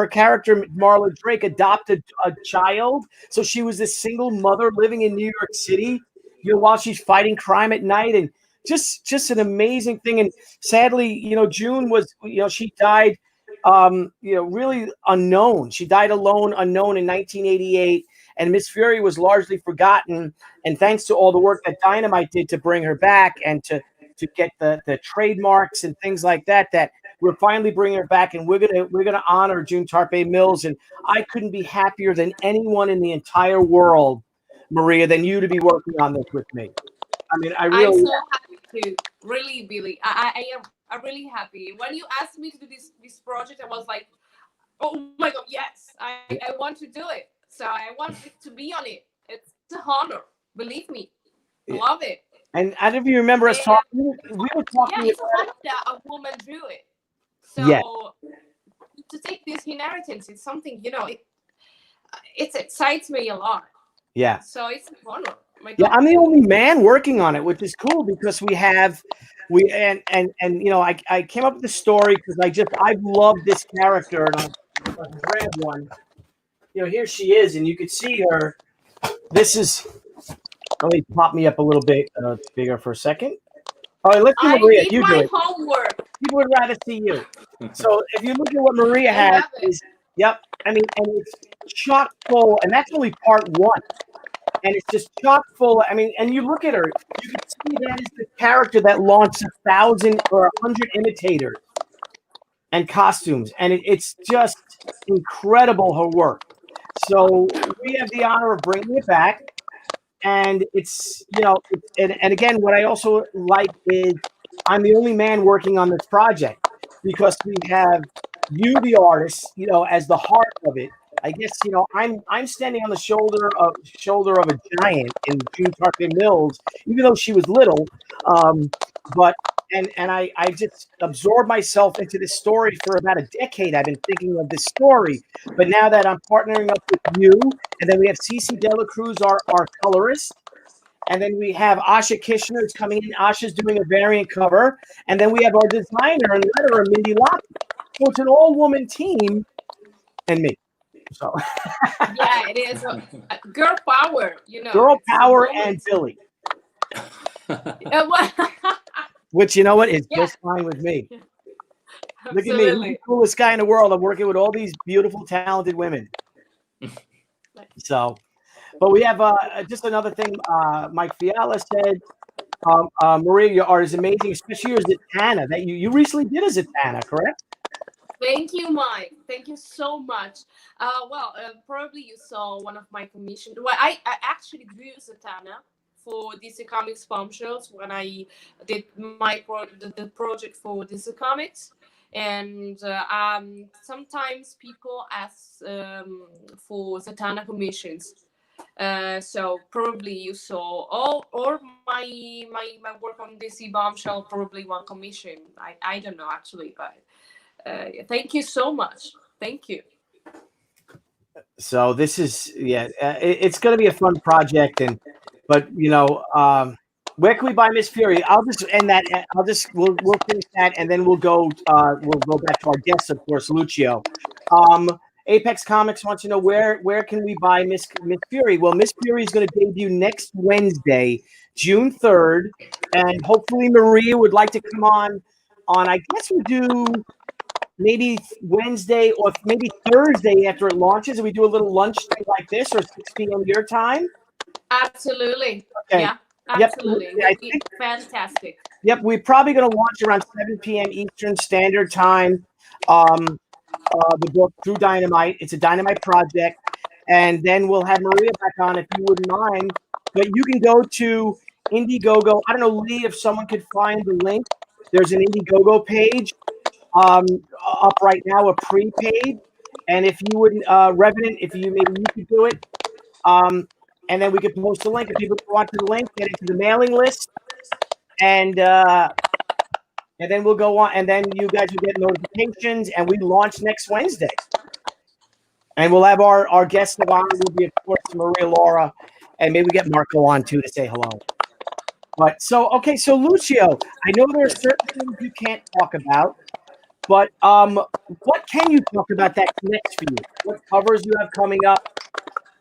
character Marla Drake adopted a child, so she was this single mother living in New York City, you know, while she's fighting crime at night, and just an amazing thing. And sadly, you know, June was, you know, she died, you know, really unknown. She died alone, unknown in 1988, and Miss Fury was largely forgotten. And thanks to all the work that Dynamite did to bring her back and to get the trademarks and things like that, that we're finally bringing her back, and we're gonna honor June Tarpe Mills. And I couldn't be happier than anyone in the entire world, Maria, than you to be working on this with me. I mean, I'm so happy to really, Billy. I'm really happy. When you asked me to do this project, I was like, oh my God, yes, I want to do it. So I want to be on it. It's an honor. Believe me. I love it. And I don't know if you remember us talking. We were talking. Yeah, it's funny that a woman drew it. So yeah. To take this inheritance, it's something, you know, it excites me a lot. Yeah. So it's an honor. Yeah, I'm the only man working on it, which is cool because you know, I came up with the story because I love this character, and I'll grab one. You know, here she is, and you can see her. This is. Let me pop me up a little bit bigger for a second. All right, let's do Maria. You do it. Homework. People would rather see you. So if you look at what Maria has, yep. I mean, and it's chock full, and that's only part one. And it's just chock full. I mean, and you look at her, you can see that is the character that launched 1,000 or 100 imitators and costumes, and it's just incredible, her work. So we have the honor of bringing it back. And it's, you know, and again, what I also like is I'm the only man working on this project because we have you, the artist, you know, as the heart of it. I guess, you know, I'm standing on the shoulder of a giant in June Tarpe Mills, even though she was little. But I just absorbed myself into this story for about a decade. I've been thinking of this story, but now that I'm partnering up with you, and then we have Cece Dela Cruz, our colorist, and then we have Asha Kishner who's coming in. Asha's doing a variant cover, and then we have our designer and letterer, Mindy Locke. So it's an all-woman team, and me. So yeah, it is girl power, you know. Girl power and Billy. Which, you know what, is just fine with me. Look at me, I'm the coolest guy in the world. I'm working with all these beautiful, talented women. So, but we have just another thing. Mike Fiala said, Maria, your art is amazing, especially your Zatanna that you recently did a Zatanna, correct? Thank you, Mike. Thank you so much. Probably you saw one of my commissions. Well, I actually drew Zatanna for DC Comics Bombshells when I did my the project for DC Comics, and sometimes people ask for Zatanna commissions. So probably you saw all my work on DC Bombshell, probably one commission. I don't know actually, but thank you so much. Thank you. So this is it's going to be a fun project, but you know, where can we buy Miss Fury? I'll just end that. We'll finish that, and then we'll go back to our guests, of course, Lucio. Apex Comics wants to know where can we buy Miss Fury? Well, Miss Fury is going to debut next Wednesday, June 3rd, and hopefully Maria would like to come on on, I guess we do maybe Wednesday or maybe Thursday after it launches, and we do a little lunch thing like this, or 6 p.m. your time. Absolutely. Okay. Yeah, Yep. absolutely. I Would be think, fantastic. yep, we're probably going to launch around 7 p.m. Eastern Standard Time. The book through Dynamite. It's a Dynamite project, and then we'll have Maria back on if you wouldn't mind. But you can go to Indiegogo. I don't know, Lee, if someone could find the link. There's an Indiegogo page up right now, a prepaid. And if you wouldn't, Revenant, if you maybe you could do it, and then we could post the link. If people go onto the link, get into the mailing list, and then we'll go on, and then you guys will get notifications, and we launch next Wednesday. And we'll have our guest of honor will be, of course, Maria Laura, and maybe we get Marco on too to say hello. But so Lucio, I know there are certain things you can't talk about, but what can you talk about that connects for you? What covers you have coming up,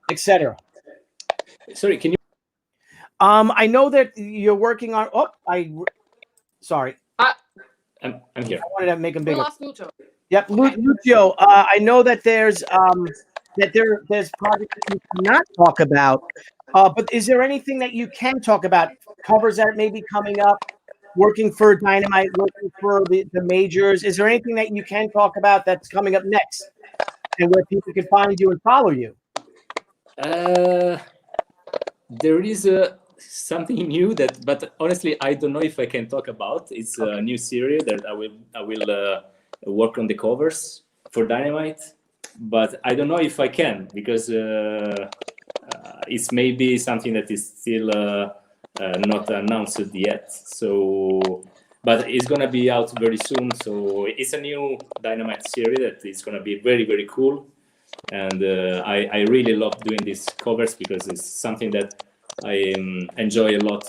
etc. Sorry, can you? I know that you're working on. Sorry. I'm here. I wanted to make them We bigger. lost Lucio. Yep, Okay. Lucio. I know that there's there's projects that you cannot talk about, but is there anything that you can talk about? Covers that may be coming up, working for Dynamite, working for the majors. Is there anything that you can talk about that's coming up next, and where people can find you and follow you? There is something new but honestly, I don't know if I can talk about. It's a new series that I will work on the covers for Dynamite, but I don't know if I can, because it's maybe something that is still not announced yet. So, but it's gonna be out very soon. So it's a new Dynamite series that is gonna be very, very cool. And I really love doing these covers because it's something that I enjoy a lot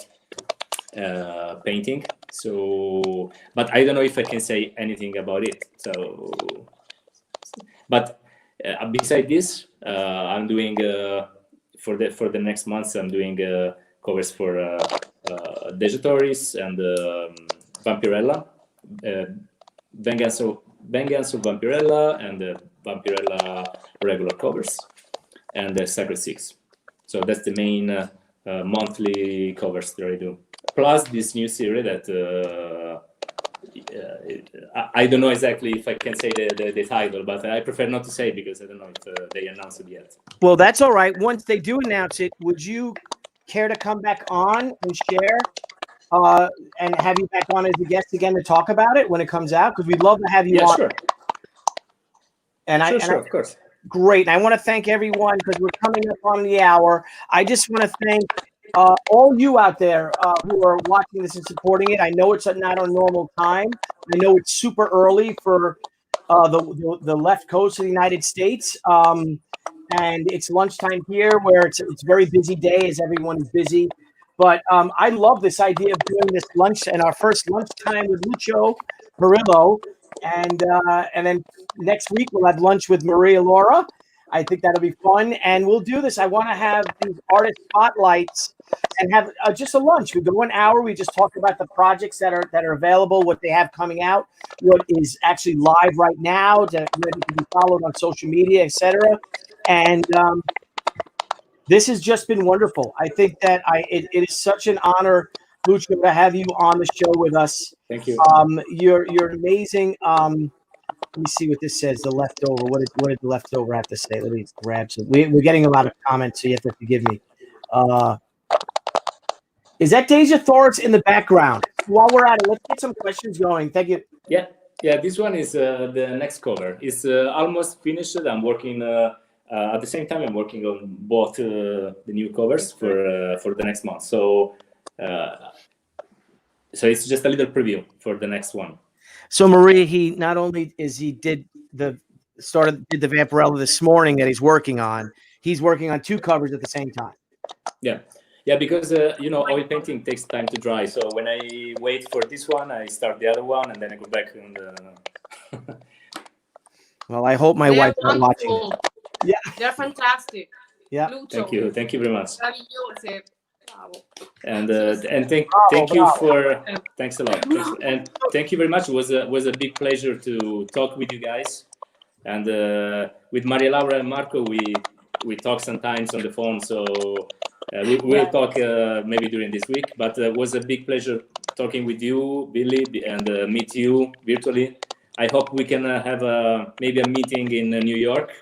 painting. So, but I don't know if I can say anything about it. So, but beside this, I'm doing for the next months. I'm doing covers for Digitories and Vampirella, Vengeance of Vampirella, and Vampirella regular covers, and the Sacred Six. So that's the main monthly covers that I do. Plus this new series that I don't know exactly if I can say the title, but I prefer not to say because I don't know if they announced it yet. Well, that's all right. Once they do announce it, would you care to come back on and share and have you back on as a guest again to talk about it when it comes out? Because we'd love to have you on. Sure. And Sure, of course. Great. And I want to thank everyone because we're coming up on the hour. I just want to thank all you out there who are watching this and supporting it. I know it's not a normal time. I know it's super early for the left coast of the United States. And it's lunchtime here where it's a very busy day as everyone is busy. But I love this idea of doing this lunch and our first lunchtime with Lucio Parrillo. And then next week we'll have lunch with Maria Laura. I think that'll be fun. And we'll do this. I want to have these artist spotlights and have just a lunch. We go an hour. We just talk about the projects that are available, what they have coming out, what is actually live right now, ready to be followed on social media, etc. And this has just been wonderful. I think that it is such an honor, Lucio, to have you on the show with us. Thank you. You're amazing. Let me see what this says. The leftover. What did the leftover have to say? Let me grab some. We're getting a lot of comments, so you have to forgive me. Is that Deja Thoris in the background? While we're at it, let's get some questions going. Thank you. Yeah. This one is the next cover. It's almost finished. I'm working at the same time. I'm working on both the new covers for the next month. So it's just a little preview for the next one. So Maria, he not only did the Vampirella this morning that he's working on. He's working on two covers at the same time. Yeah, because oil painting takes time to dry. So when I wait for this one, I start the other one, and then I go back on the. Well, I hope my wife's not watching. Yeah, they're fantastic. Yeah, Lucio, thank you very much. And thank Bravo, you bravo. for thanks a lot. And thank you very much. It was a big pleasure to talk with you guys. And with Maria Laura and Marco, we talk sometimes on the phone. So we'll talk maybe during this week. But it was a big pleasure talking with you, Billy, and meet you virtually. I hope we can have maybe a meeting in New York.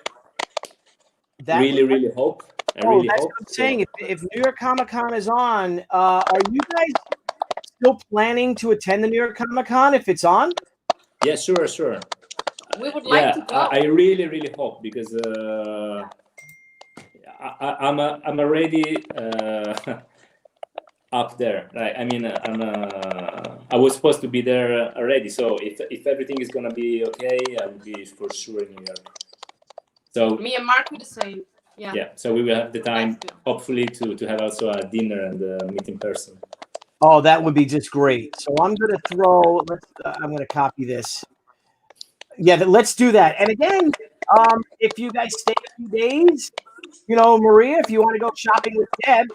Really hope. I really that's hope. what I'm saying. If New York Comic Con is on, are you guys still planning to attend the New York Comic Con if it's on? Yeah, sure. We would like to go. I really hope, because I'm already up there. Right? I mean, I was supposed to be there already. So if everything is gonna be okay, I will be for sure in New York. So me and Marco the same. Yeah. So we will have the time, hopefully, to have also a dinner and meet in person. Oh, that would be just great. So I'm going to throw. I'm going to copy this. Yeah, let's do that. And again, if you guys stay a few days, Maria, if you want to go shopping with Deb,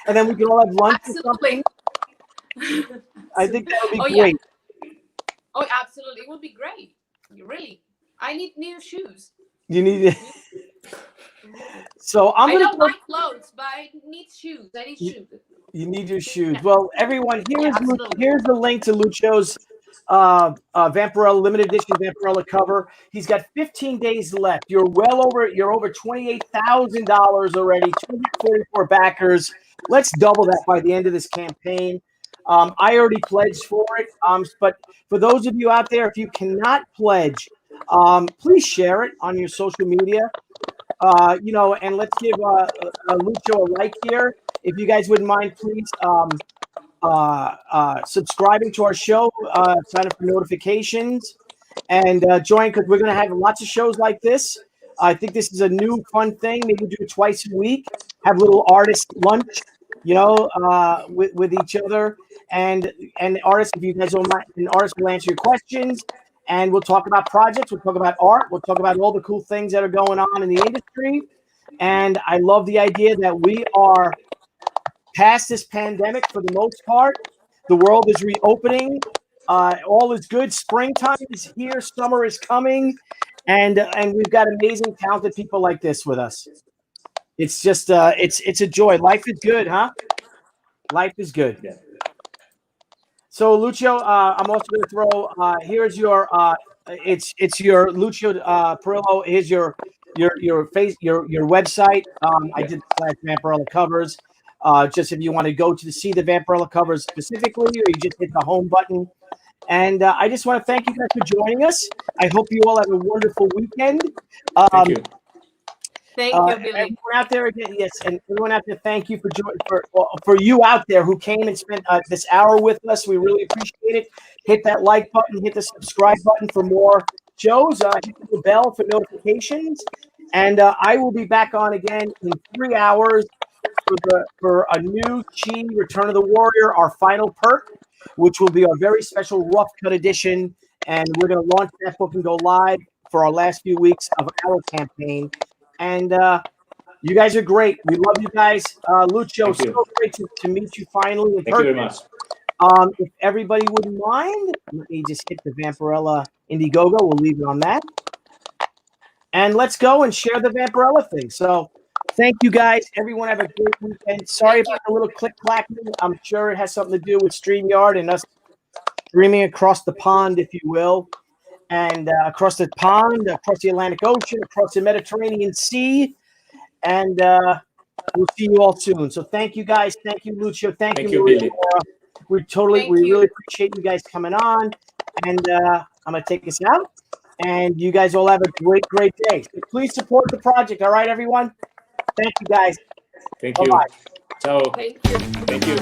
and then we can all have lunch or something. I think that would be great. Yeah. Oh, absolutely. It would be great. Really. I need new shoes. You need it. So I don't like clothes, but I need shoes. I need shoes. You need your shoes. Yeah. Well, everyone, here's the link to Lucio's Vampirella limited edition Vampirella cover. He's got 15 days left. You're over $28,000 already. 244 backers. Let's double that by the end of this campaign. I already pledged for it. But for those of you out there, if you cannot pledge, please share it on your social media. And let's give Lucio a like here. If you guys wouldn't mind, please subscribing to our show, sign up for notifications, and join, because we're going to have lots of shows like this. I think this is a new fun thing. Maybe do it twice a week. Have a little artist lunch, with each other. And artists, if you guys don't mind, an artist will answer your questions. And we'll talk about projects. We'll talk about art. We'll talk about all the cool things that are going on in the industry. And I love the idea that we are past this pandemic for the most part. The world is reopening. All is good. Springtime is here. Summer is coming. And we've got amazing, talented people like this with us. It's just, it's a joy. Life is good, huh? Life is good. Yeah. So Lucio, I'm also going to throw. Here's your. It's your Lucio Parrillo. Here's your website. I did the Vampirella covers. Just if you want to go to see the Vampirella covers specifically, or you just hit the home button. And I just want to thank you guys for joining us. I hope you all have a wonderful weekend. Thank you. Thank you, Billy. Everyone out there again, yes, and everyone out there, thank you for you out there who came and spent this hour with us. We really appreciate it. Hit that like button, hit the subscribe button for more shows. Hit the bell for notifications, and I will be back on again in 3 hours for a new Chi Return of the Warrior, our final perk, which will be our very special rough cut edition, and we're going to launch that book and go live for our last few weeks of our campaign. And you guys are great. We love you guys. Lucio, so great to meet you finally. Thank you very much. If everybody wouldn't mind, let me just hit the Vampirella Indiegogo. We'll leave it on that. And let's go and share the Vampirella thing. So thank you guys. Everyone have a great weekend. Sorry about the little click-clacking. I'm sure it has something to do with StreamYard and us streaming across the pond, if you will. And across the pond, across the Atlantic Ocean, across the Mediterranean Sea. And we'll see you all soon. So thank you, guys. Thank you, Lucio. Thank you, Billy. We really appreciate you guys coming on. And I'm going to take us out. And you guys all have a great, great day. So please support the project. All right, everyone? Thank you, guys. Thank you. Bye-bye. Ciao. Thank you. Thank you.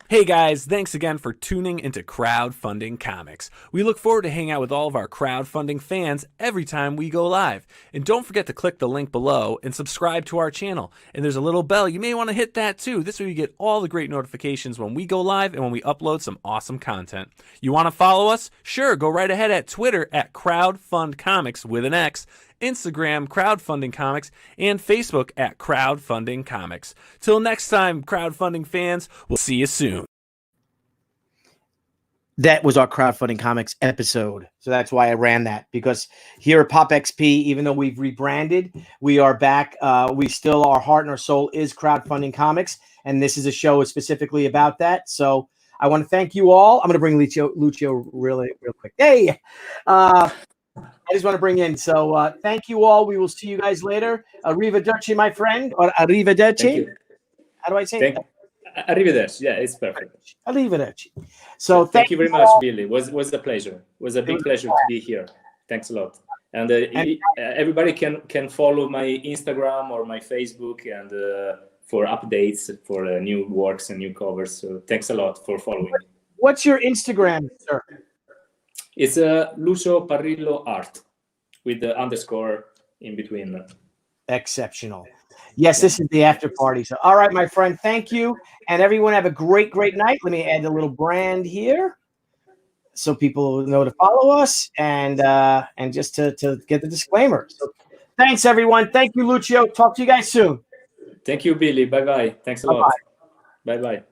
Hey guys, thanks again for tuning into Crowdfunding Comics. We look forward to hanging out with all of our crowdfunding fans every time we go live. And don't forget to click the link below and subscribe to our channel. And there's a little bell, you may want to hit that too. This way you get all the great notifications when we go live and when we upload some awesome content. You want to follow us? Sure, go right ahead at Twitter at CrowdFundComics with an X, Instagram Crowdfunding Comics, and Facebook at Crowdfunding Comics. Till next time, crowdfunding fans, we'll see you soon. That was our crowdfunding comics episode. So that's why I ran that, because here at POPXP, even though we've rebranded, we are back. We still, our heart and our soul is crowdfunding comics. And this is a show specifically about that. So I want to thank you all. I'm going to bring Lucio real quick. Hey, I just want to bring in. So thank you all. We will see you guys later. Arrivederci, my friend, or arrivederci. Thank you. How do I say it? Arrivederci. Yeah, it's perfect. Arrivederci. So thank you very much, Billy. Was a pleasure. Was a big pleasure to be here. Thanks a lot. And everybody can follow my Instagram or my Facebook and for updates for new works and new covers. So thanks a lot for following. What's your Instagram, sir? It's Lucio Parrillo Art with the underscore in between. Exceptional. Yes, this is the after party. So, all right, my friend, thank you. And everyone have a great, great night. Let me add a little brand here so people know to follow us and just to get the disclaimer. So thanks, everyone. Thank you, Lucio. Talk to you guys soon. Thank you, Billy. Bye-bye. Thanks a lot. Bye-bye.